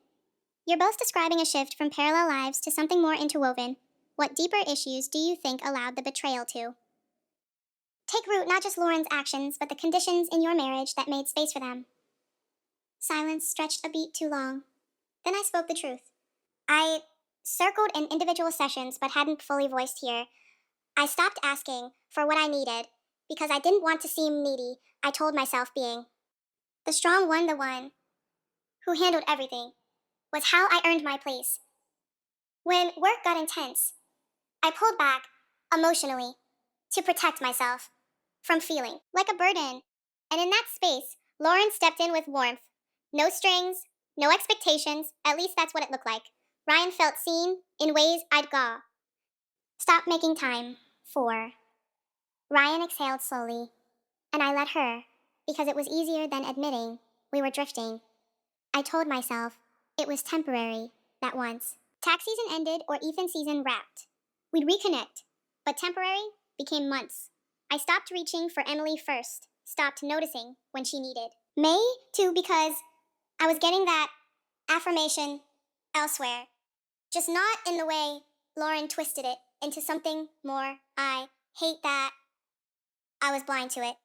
You're both describing a shift from parallel lives to something more interwoven. What deeper issues do you think allowed the betrayal to take root, not just Lauren's actions, but the conditions in your marriage that made space for them? Silence stretched a beat too long. Then I spoke the truth. I circled in individual sessions but hadn't fully voiced here. I stopped asking for what I needed because I didn't want to seem needy. I told myself being the strong one, the one who handled everything, was how I earned my place. When work got intense, I pulled back emotionally to protect myself from feeling like a burden. And in that space, Lauren stepped in with warmth. No strings, no expectations, at least that's what it looked like. Ryan felt seen in ways I'd gaw. Stop making time for. Ryan exhaled slowly, and I let her, because it was easier than admitting we were drifting. I told myself it was temporary, that once tax season ended or Ethan season wrapped, we'd reconnect, but temporary became months. I stopped reaching for Emily first, stopped noticing when she needed May too, because I was getting that affirmation elsewhere, just not in the way Lauren twisted it into something more. I hate that I was blind to it.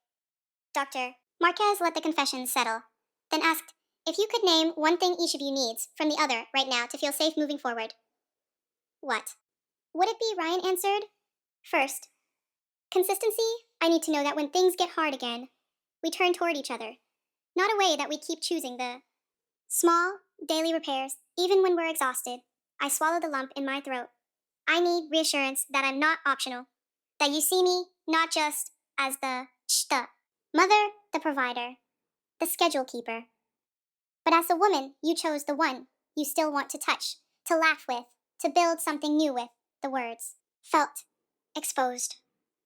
Doctor. Marquez let the confession settle, then asked if you could name one thing each of you needs from the other right now to feel safe moving forward. What? Would it be? Ryan answered. First, consistency. I need to know that when things get hard again, we turn toward each other. Not a way that we keep choosing the small, daily repairs, even when we're exhausted. I swallowed the lump in my throat. I need reassurance that I'm not optional, that you see me not just as the mother, the provider, the schedule keeper, but as the woman you chose, the one you still want to touch, to laugh with, to build something new with. The words felt exposed,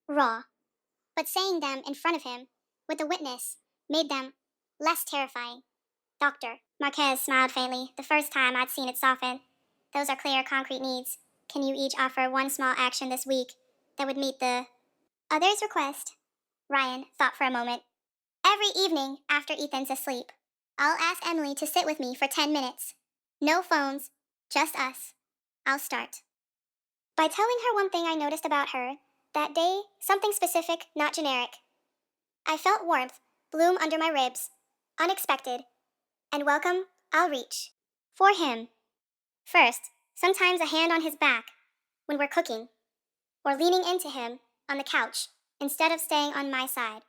raw, but saying them in front of him, with a witness, made them less terrifying. Doctor. Marquez smiled faintly, the first time I'd seen it soften. Those are clear, concrete needs. Can you each offer one small action this week that would meet the other's request? Ryan thought for a moment. Every evening after Ethan's asleep, I'll ask Emily to sit with me for 10 minutes. No phones, just us. I'll start. By telling her one thing I noticed about her that day, something specific, not generic. I felt warmth bloom under my ribs, unexpected, and welcome I'll reach. For him. First, sometimes a hand on his back when we're cooking, or leaning into him on the couch instead of staying on my side.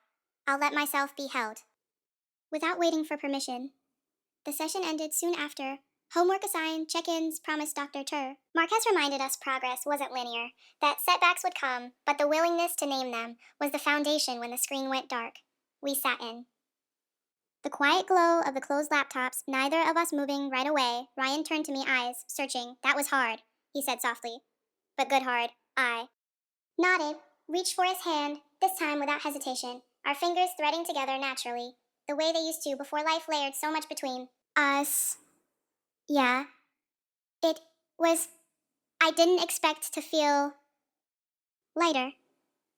I'll let myself be held. Without waiting for permission, the session ended soon after. Homework assigned, check ins promised Dr. Tur. Marquez reminded us progress wasn't linear, that setbacks would come, but the willingness to name them was the foundation when the screen went dark. We sat in. The quiet glow of the closed laptops, neither of us moving right away. Ryan turned to me, eyes searching. That was hard, he said softly. But good hard. I nodded, reached for his hand, this time without hesitation, our fingers threading together naturally, the way they used to before life layered so much between us. Yeah. It was. I didn't expect to feel lighter.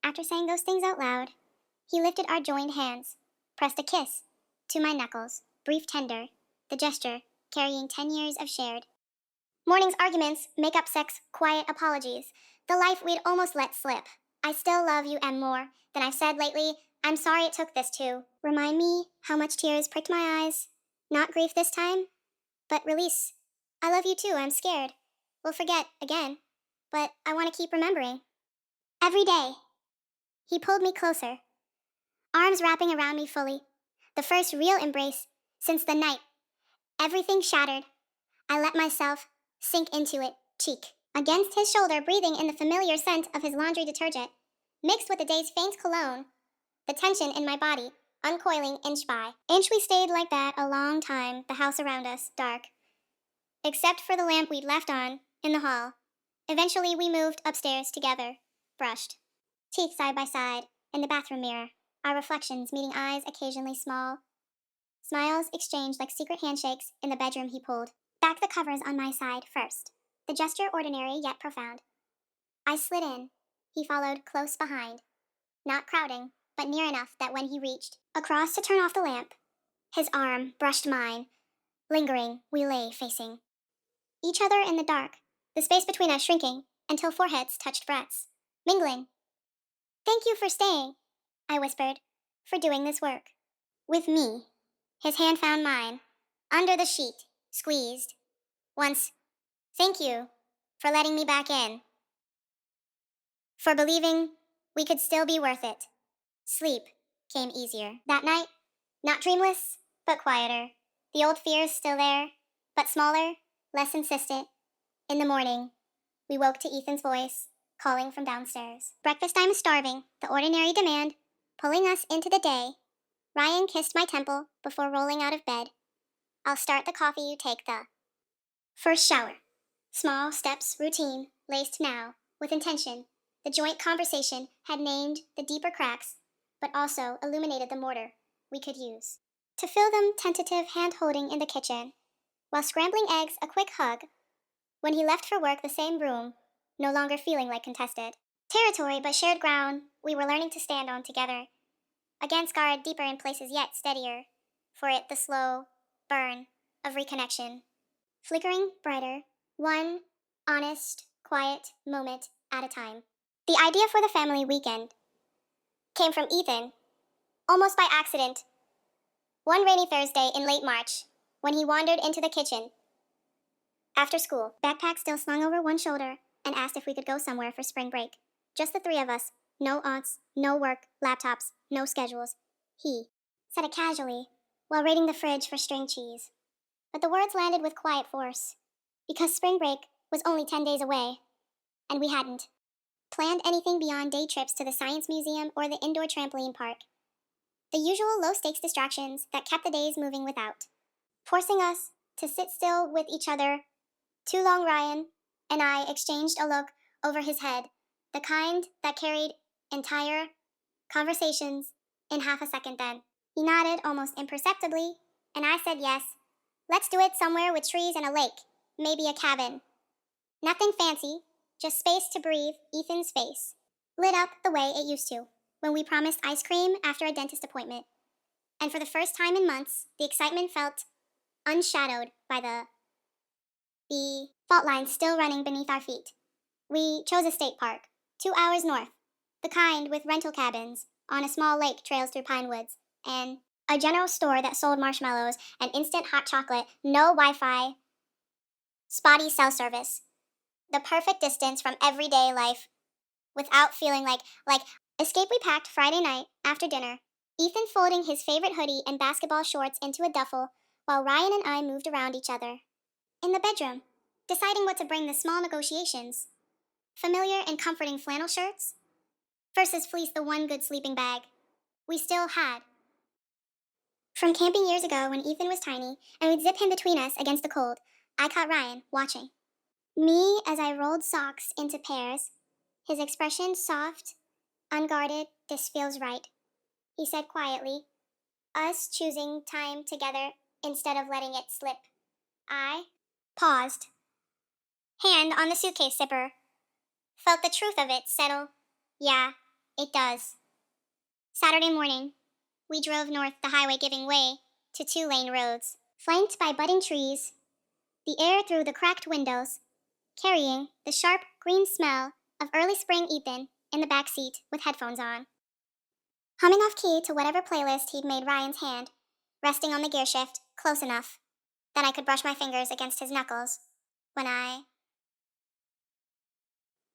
After saying those things out loud, he lifted our joined hands, pressed a kiss to my knuckles, brief, tender, the gesture carrying 10 years of shared. Morning's arguments, make up sex, quiet apologies, the life we'd almost let slip. I still love you and more than I've said lately. I'm sorry it took this to remind me how much tears pricked my eyes. Not grief this time, but release. I love you too, I'm scared. We'll forget again, but I want to keep remembering. Every day. He pulled me closer, arms wrapping around me fully. The first real embrace since the night. Everything shattered. I let myself sink into it, cheek against his shoulder, breathing in the familiar scent of his laundry detergent, mixed with the day's faint cologne, the tension in my body, uncoiling inch by inch. We stayed like that a long time, the house around us, dark, except for the lamp we'd left on in the hall. Eventually, we moved upstairs together, brushed, teeth side by side, in the bathroom mirror, our reflections meeting eyes occasionally small. Smiles exchanged like secret handshakes in the bedroom. He pulled back the covers on my side first, the gesture ordinary yet profound. I slid in. He followed close behind, not crowding, but near enough that when he reached across to turn off the lamp, his arm brushed mine. Lingering, we lay facing each other in the dark, the space between us shrinking until foreheads touched breaths, mingling. Thank you for staying, I whispered, for doing this work. With me. His hand found mine, under the sheet, squeezed. Once, thank you for letting me back in, for believing we could still be worth it. Sleep came easier. That night, not dreamless, but quieter. The old fears still there, but smaller, less insistent. In the morning, we woke to Ethan's voice, calling from downstairs. Breakfast, I'm starving, the ordinary demand, pulling us into the day. Ryan kissed my temple before rolling out of bed. I'll start the coffee, you take the first shower. Small steps, routine, laced now, with intention. The joint conversation had named the deeper cracks, but also illuminated the mortar we could use. To fill them, tentative hand-holding in the kitchen, while scrambling eggs, a quick hug. When he left for work, the same room, no longer feeling like contested territory, but shared ground we were learning to stand on together. Against guard, deeper in places yet steadier. For it, the slow burn of reconnection. Flickering brighter, one honest, quiet moment at a time. The idea for the family weekend came from Ethan, almost by accident. One rainy Thursday in late March, when he wandered into the kitchen after school, backpack still slung over one shoulder, and asked if we could go somewhere for spring break. Just the three of us, no aunts, no work, laptops, no schedules. He said it casually, while raiding the fridge for string cheese. But the words landed with quiet force, because spring break was only 10 days away, and we hadn't planned anything beyond day trips to the science museum or the indoor trampoline park. The usual low-stakes distractions that kept the days moving without, forcing us to sit still with each other. Too long. Ryan and I exchanged a look over his head, the kind that carried entire conversations in half a second. Then he nodded almost imperceptibly, and I said yes. Let's do it somewhere with trees and a lake, maybe a cabin. Nothing fancy, just space to breathe. Ethan's face lit up the way it used to when we promised ice cream after a dentist appointment. And for the first time in months, the excitement felt unshadowed by the fault lines still running beneath our feet. We chose a state park, 2 hours north, the kind with rental cabins on a small lake trails through pine woods, and a general store that sold marshmallows and instant hot chocolate, no Wi Fi, spotty cell service. The perfect distance from everyday life without feeling like escape. We packed Friday night after dinner, Ethan folding his favorite hoodie and basketball shorts into a duffel while Ryan and I moved around each other. In the bedroom, deciding what to bring. The small negotiations. Familiar and comforting flannel shirts versus fleece, the one good sleeping bag we still had. From camping years ago when Ethan was tiny and we'd zip him between us against the cold, I caught Ryan watching me as I rolled socks into pairs, his expression soft, unguarded. This feels right, he said quietly, us choosing time together instead of letting it slip. I paused, hand on the suitcase zipper, felt the truth of it settle. Yeah, it does. Saturday morning, we drove north the highway, giving way to 2-lane roads, flanked by budding trees, the air through the cracked windows, carrying the sharp green smell of early spring. Ethan in the back seat with headphones on, humming off key to whatever playlist he'd made. Ryan's hand resting on the gear shift close enough that I could brush my fingers against his knuckles when I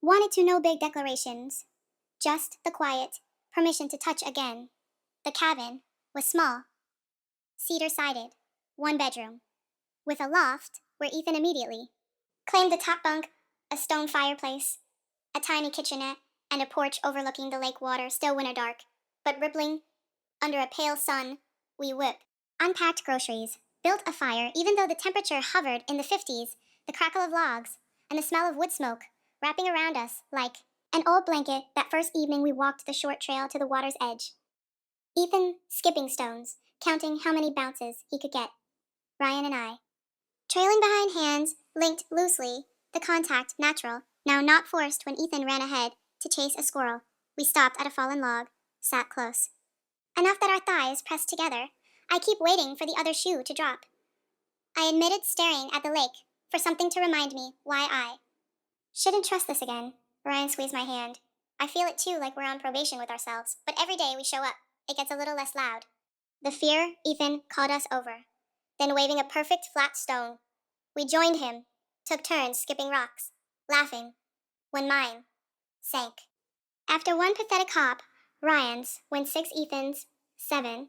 wanted to. No big declarations, just the quiet permission to touch again. The cabin was small, cedar sided, one bedroom, with a loft where Ethan immediately claimed the top bunk, a stone fireplace, a tiny kitchenette, and a porch overlooking the lake water, still winter dark, but rippling under a pale sun. We whipped, unpacked groceries, built a fire, even though the temperature hovered in the 50s, the crackle of logs, and the smell of wood smoke wrapping around us like an old blanket. That first evening we walked the short trail to the water's edge, Ethan skipping stones, counting how many bounces he could get. Ryan and I, trailing behind, hands linked loosely, the contact natural, now not forced. When Ethan ran ahead to chase a squirrel, we stopped at a fallen log, sat close. Enough that our thighs pressed together. I keep waiting for the other shoe to drop. I admitted, staring at the lake for something to remind me why I shouldn't trust this again. Ryan squeezed my hand. I feel it too, like we're on probation with ourselves, but every day we show up, it gets a little less loud. The fear. Ethan called us over, then waving a perfect flat stone. We joined him, took turns skipping rocks, laughing, when mine sank. After one pathetic hop, Ryan's went 6, Ethan's 7,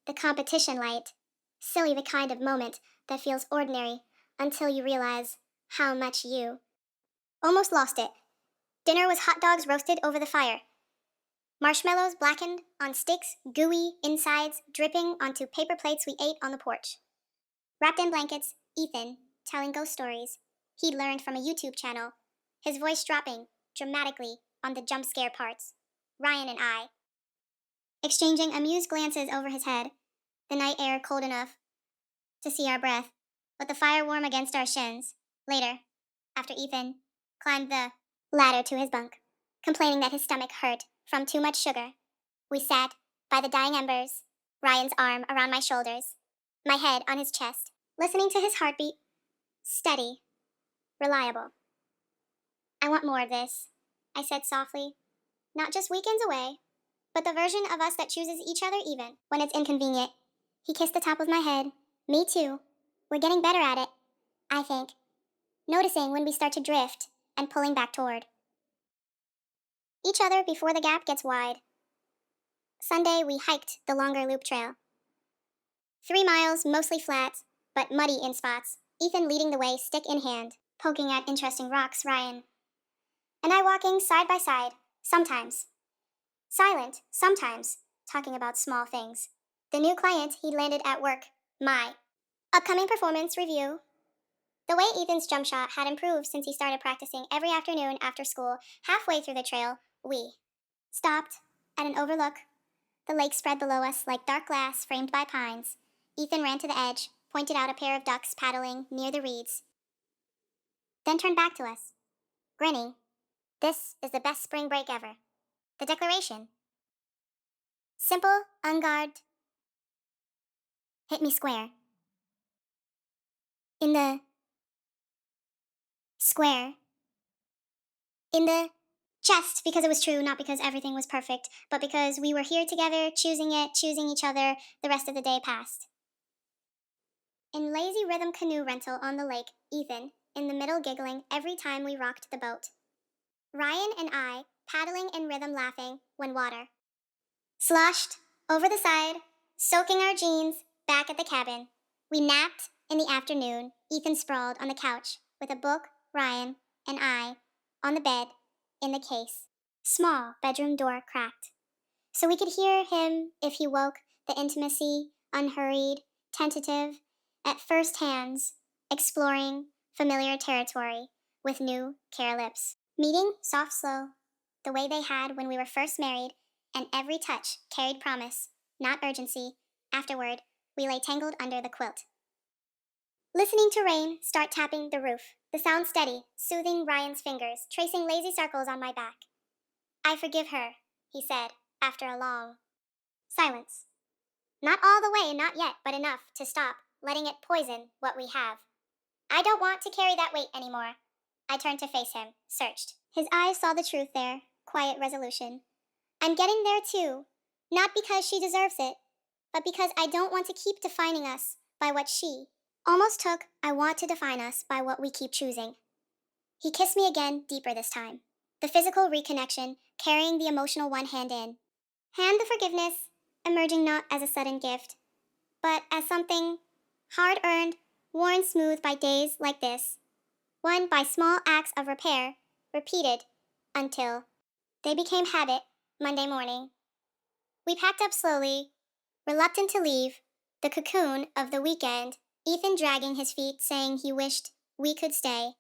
the competition light. Silly, the kind of moment that feels ordinary until you realize how much you almost lost it. Dinner was hot dogs roasted over the fire, marshmallows blackened on sticks, gooey insides dripping onto paper plates. We ate on the porch. Wrapped in blankets, Ethan telling ghost stories he'd learned from a YouTube channel, his voice dropping dramatically on the jump scare parts. Ryan and I, exchanging amused glances over his head, the night air cold enough to see our breath, but the fire warm against our shins. Later, after Ethan climbed the ladder to his bunk, complaining that his stomach hurt from too much sugar, we sat by the dying embers, Ryan's arm around my shoulders, my head on his chest, listening to his heartbeat, steady, reliable. I want more of this, I said softly. Not just weekends away, but the version of us that chooses each other even when it's inconvenient. He kissed the top of my head. Me too. We're getting better at it, I think. Noticing when we start to drift and pulling back toward each other before the gap gets wide. Sunday, we hiked the longer loop trail. 3 miles, mostly flat, but muddy in spots. Ethan leading the way, stick in hand, poking at interesting rocks. Ryan and I walking side by side, sometimes. Silent, sometimes, talking about small things. The new client he'd landed at work, my upcoming performance review. The way Ethan's jump shot had improved since he started practicing every afternoon after school. Halfway through the trail, we stopped at an overlook. The lake spread below us like dark glass framed by pines. Ethan ran to the edge, pointed out a pair of ducks paddling near the reeds, then turned back to us, grinning. This is the best spring break ever. The declaration, simple, unguarded, hit me square. In the square, in the chest because it was true, not because everything was perfect, but because we were here together, choosing it, choosing each other. The rest of the day passed. In lazy rhythm canoe rental on the lake, Ethan, in the middle giggling every time we rocked the boat. Ryan and I, paddling in rhythm laughing when water sloshed over the side, soaking our jeans back at the cabin. We napped in the afternoon, Ethan sprawled on the couch with a book, Ryan and I on the bed in the case. Small bedroom door cracked, so we could hear him if he woke, the intimacy, unhurried, tentative, at first hands, exploring familiar territory with new care lips. Meeting soft slow, the way they had when we were first married, and every touch carried promise, not urgency. Afterward, we lay tangled under the quilt. Listening to rain start tapping the roof, the sound steady, soothing Ryan's fingers, tracing lazy circles on my back. I forgive her, he said, after a long silence. Not all the way, not yet, but enough to stop letting it poison what we have. I don't want to carry that weight anymore. I turned to face him, searched. His eyes saw the truth there, quiet resolution. I'm getting there too, not because she deserves it, but because I don't want to keep defining us by what she almost took. I want to define us by what we keep choosing. He kissed me again, deeper this time. The physical reconnection, carrying the emotional one hand in. Hand the forgiveness, emerging not as a sudden gift, but as something hard earned, worn smooth by days like this, won by small acts of repair, repeated until they became habit. Monday morning, we packed up slowly, reluctant to leave the cocoon of the weekend, Ethan dragging his feet, saying he wished we could stay.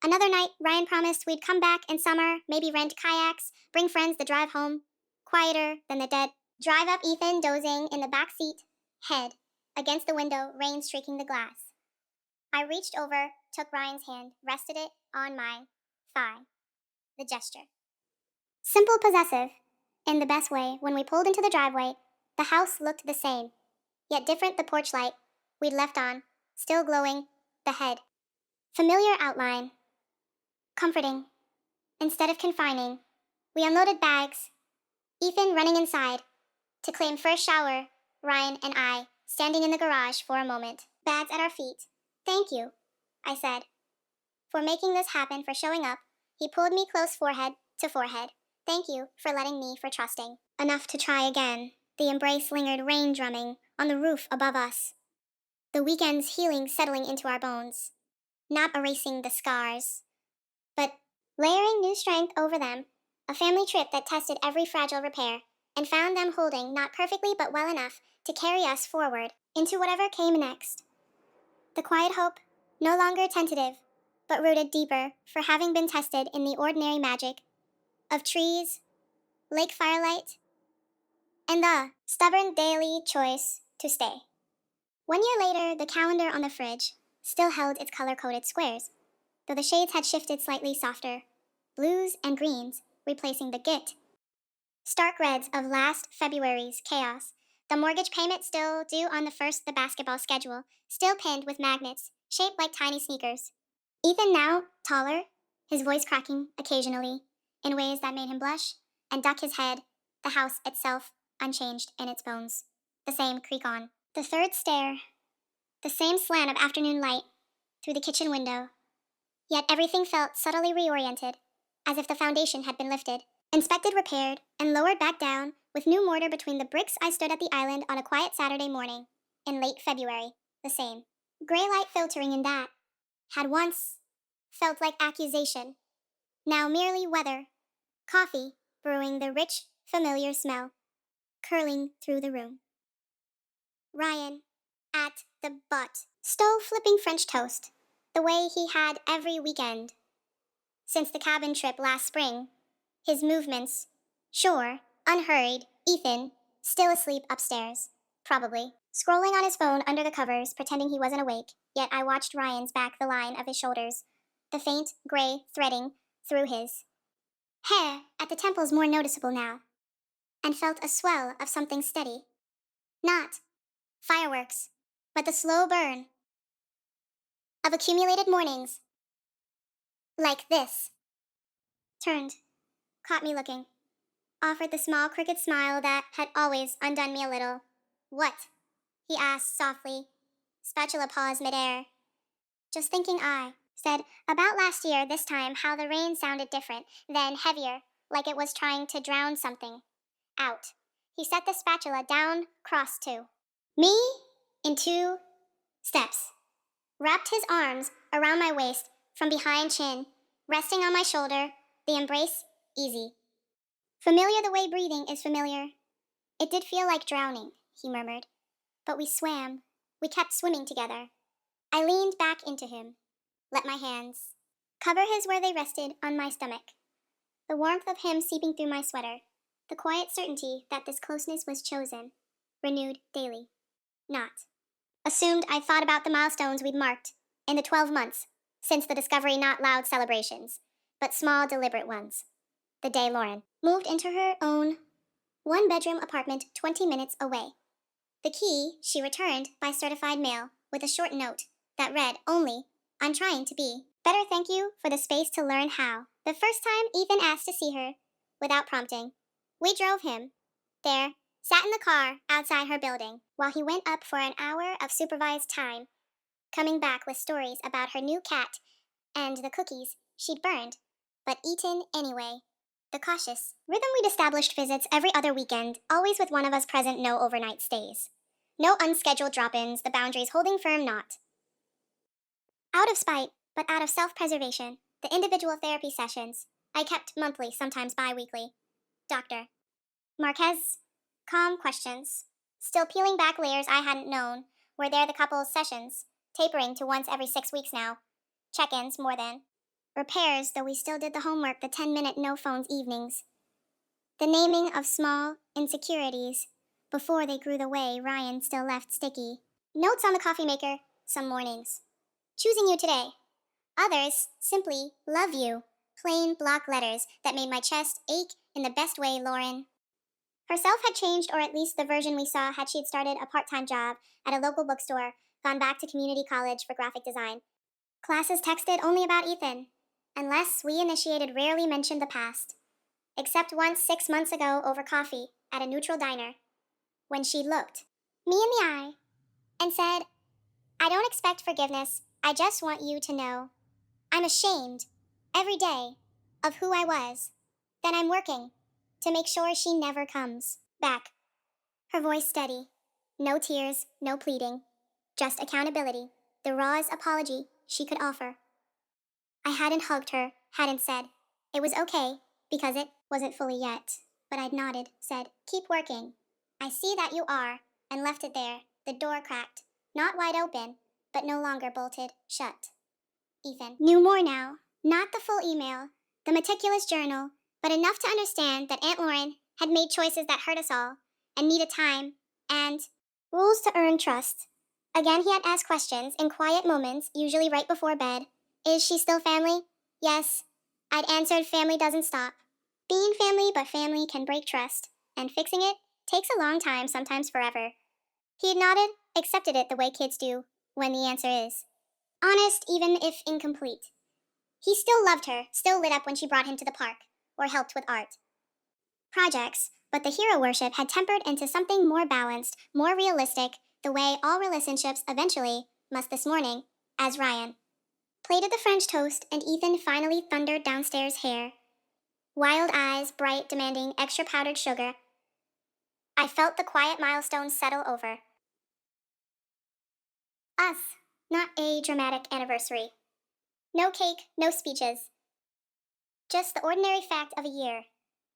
Another night, Ryan promised we'd come back in summer, maybe rent kayaks, bring friends the drive home, quieter than the dead. Drive up, Ethan dozing in the back seat, head against the window, rain streaking the glass. I reached over, took Ryan's hand, rested it on my thigh. The gesture. Simple, possessive, in the best way. When we pulled into the driveway, the house looked the same, yet different. The porch light we'd left on, still glowing, the head. Familiar outline. Comforting. Instead of confining, we unloaded bags, Ethan running inside to claim first shower, Ryan and I standing in the garage for a moment, bags at our feet. Thank you, I said, for making this happen, for showing up. He pulled me close, forehead to forehead. Thank you for letting me, for trusting. Enough to try again. The embrace lingered, rain drumming on the roof above us. The weekend's healing settling into our bones, not erasing the scars, but layering new strength over them. A family trip that tested every fragile repair and found them holding, not perfectly but well enough to carry us forward into whatever came next. The quiet hope, no longer tentative, but rooted deeper for having been tested in the ordinary magic of trees, lake firelight, and the stubborn daily choice to stay. 1 year later, the calendar on the fridge still held its color-coded squares, though the shades had shifted slightly softer, blues and greens replacing the git stark reds of last February's chaos. The mortgage payment still due on the first, the basketball schedule, still pinned with magnets, shaped like tiny sneakers. Ethan now taller, his voice cracking occasionally, in ways that made him blush, and duck his head, the house itself unchanged in its bones. The same creak on. The third stair, the same slant of afternoon light through the kitchen window. Yet everything felt subtly reoriented, as if the foundation had been lifted, inspected, repaired, and lowered back down with new mortar between the bricks. I stood at the island on a quiet Saturday morning in late February, the same. Gray light filtering in that had once felt like accusation, now merely weather. Coffee brewing, the rich, familiar smell curling through the room. Ryan at the butt, stove flipping French toast, the way he had every weekend since the cabin trip last spring. His movements, sure, unhurried. Ethan, still asleep upstairs, probably, scrolling on his phone under the covers, pretending he wasn't awake. Yet I watched Ryan's back, the line of his shoulders, the faint gray threading through his hair at the temples more noticeable now, and felt a swell of something steady. Not fireworks, but the slow burn of accumulated mornings like this. turned, caught me looking, offered the small crooked smile that had always undone me a little. What? He asked softly. Spatula paused midair. Just thinking, I said, about last year, this time, how the rain sounded different, then heavier, like it was trying to drown something out. He set the spatula down, crossed to me in 2 steps, wrapped his arms around my waist from behind chin, resting on my shoulder, the embrace easy. Familiar the way breathing is familiar. It did feel like drowning, he murmured. But we swam. We kept swimming together. I leaned back into him, let my hands cover his where they rested on my stomach. The warmth of him seeping through my sweater. The quiet certainty that this closeness was chosen, renewed daily. Not. Assumed I'd thought about the milestones we'd marked in the 12 months since the discovery, not loud celebrations, but small, deliberate ones. The day Lauren moved into her own 1-bedroom apartment 20 minutes away. The key she returned by certified mail with a short note that read only, I'm trying to be better, thank you for the space to learn how. The first time Ethan asked to see her, without prompting, we drove him there, sat in the car outside her building, while he went up for an hour of supervised time, coming back with stories about her new cat and the cookies she'd burned, but eaten anyway. The cautious rhythm we'd established visits every other weekend, always with one of us present, no overnight stays. No unscheduled drop-ins, the boundaries holding firm not. Out of spite, but out of self-preservation, the individual therapy sessions I kept monthly, sometimes bi-weekly. Dr. Marquez, calm questions. Still peeling back layers I hadn't known. Were there the couple's sessions, tapering to once every 6 weeks now. Check-ins more than. Repairs, though we still did the homework, the 10-minute no-phones evenings. The naming of small insecurities before they grew the way Ryan still left sticky. Notes on the coffee maker, some mornings. Choosing you today. Others simply love you. Plain block letters that made my chest ache in the best way, Lauren. Herself had changed, or at least the version we saw had she'd started a part-time job at a local bookstore, gone back to community college for graphic design. Classes texted only about Ethan. Unless we initiated, rarely mentioned the past. Except once 6 months ago over coffee at a neutral diner, when she looked me in the eye and said, I don't expect forgiveness, I just want you to know I'm ashamed every day of who I was. Then I'm working to make sure she never comes back. Her voice steady. No tears, no pleading. Just accountability. The rawest apology she could offer. I hadn't hugged her, hadn't said it was okay, because it wasn't fully yet. But I'd nodded, said, keep working. I see that you are, and left it there, the door cracked. Not wide open, but no longer bolted shut. Ethan knew more now. Not the full email, the meticulous journal, but enough to understand that Aunt Lauren had made choices that hurt us all, and needed time, and rules to earn trust. Again, he had asked questions in quiet moments, usually right before bed. Is she still family? Yes. I'd answered family doesn't stop. Being family, but family can break trust, and fixing it takes a long time, sometimes forever. He had nodded, accepted it the way kids do, when the answer is honest, even if incomplete. He still loved her, still lit up when she brought him to the park, or helped with art projects, but the hero worship had tempered into something more balanced, more realistic, the way all relationships eventually must this morning, as Ryan plated the French toast and Ethan finally thundered downstairs hair. Wild eyes, bright, demanding extra powdered sugar. I felt the quiet milestones settle over. Us, not a dramatic anniversary. No cake, no speeches. Just the ordinary fact of a year.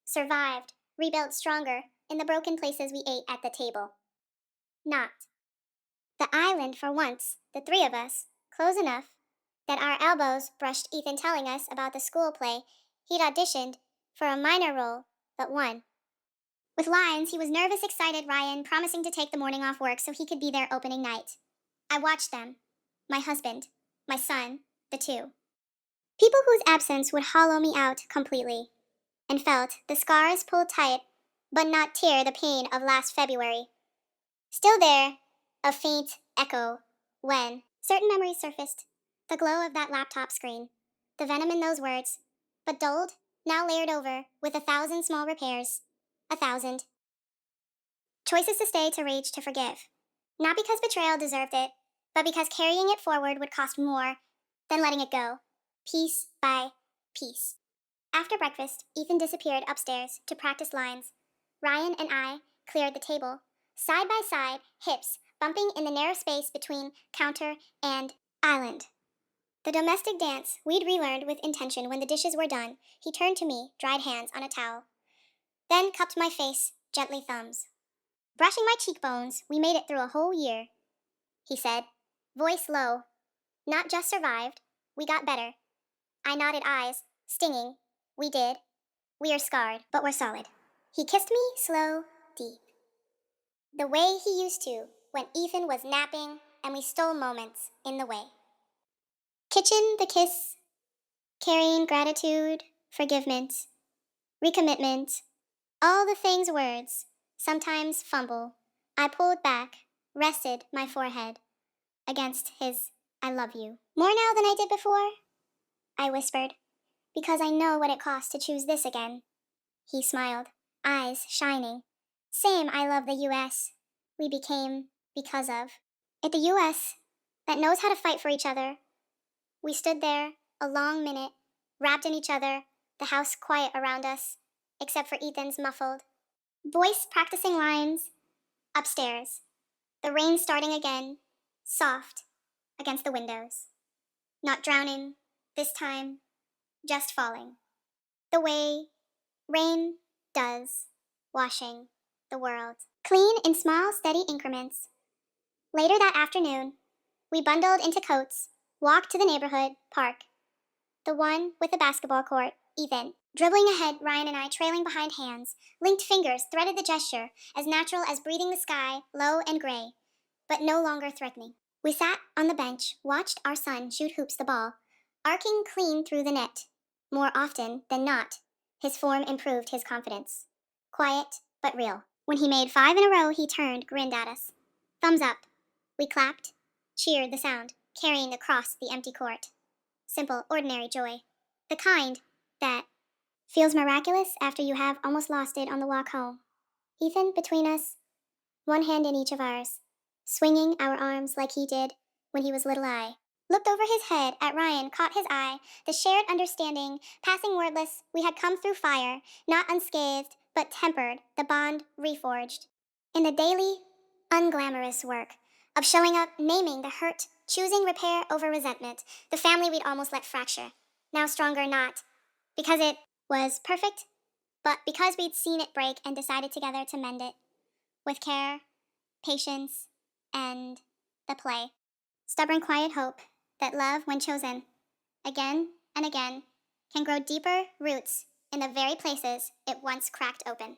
Survived, rebuilt stronger in the broken places we ate at the table. Not. The island for once, the three of us, close enough that our elbows brushed Ethan telling us about the school play he'd auditioned for a minor role, but one. With lines, he was nervous, excited, Ryan, promising to take the morning off work so he could be there opening night. I watched them. My husband, my son, the two. People whose absence would hollow me out completely, and felt the scars pull tight, but not tear the pain of last February. Still there, a faint echo, when certain memories surfaced. The glow of that laptop screen, the venom in those words, but dulled now layered over with 1,000 small repairs. 1,000. Choices to stay, to rage, to forgive. Not because betrayal deserved it, but because carrying it forward would cost more than letting it go, piece by piece. After breakfast, Ethan disappeared upstairs to practice lines. Ryan and I cleared the table, side by side, hips bumping in the narrow space between counter and island. The domestic dance we'd relearned with intention. When the dishes were done, he turned to me, dried hands on a towel, then cupped my face, gently thumbs. Brushing my cheekbones, we made it through a whole year, he said, voice low. Not just survived, we got better. I nodded, eyes stinging. We did. We are scarred, but we're solid. He kissed me slow, deep. The way he used to when Ethan was napping and we stole moments in the way. Kitchen, the kiss, carrying gratitude, forgiveness, recommitment, all the things words sometimes fumble. I pulled back, rested my forehead against his I love you. More now than I did before, I whispered, because I know what it costs to choose this again. He smiled, eyes shining. Same I love the US. We became because of. At the US that knows how to fight for each other. We stood there a long minute, wrapped in each other, the house quiet around us, except for Ethan's muffled voice practicing lines upstairs. The rain starting again, soft against the windows. Not drowning, this time, just falling. The way rain does, washing the world. Clean in small, steady increments. Later that afternoon, we bundled into coats, walked to the neighborhood park. The one with the basketball court, Ethan. Dribbling ahead, Ryan and I trailing behind, hands, linked fingers threaded the gesture, as natural as breathing the sky, low and gray, but no longer threatening. We sat on the bench, watched our son shoot hoops the ball, arcing clean through the net. More often than not, his form improved his confidence. Quiet, but real. When he made 5 in a row, he turned, grinned at us. Thumbs up. We clapped, cheered the sound, carrying across the empty court. Simple, ordinary joy. The kind that feels miraculous after you have almost lost it on the walk home. Ethan between us, one hand in each of ours, swinging our arms like he did when he was little I. Looked over his head at Ryan, caught his eye, the shared understanding, passing wordless, we had come through fire, not unscathed, but tempered, the bond reforged. In the daily, unglamorous work of showing up, naming the hurt, choosing repair over resentment, the family we'd almost let fracture, now stronger not, because it was perfect, but because we'd seen it break and decided together to mend it, with care, patience, and the play. Stubborn, quiet hope that love, when chosen, again and again, can grow deeper roots in the very places it once cracked open.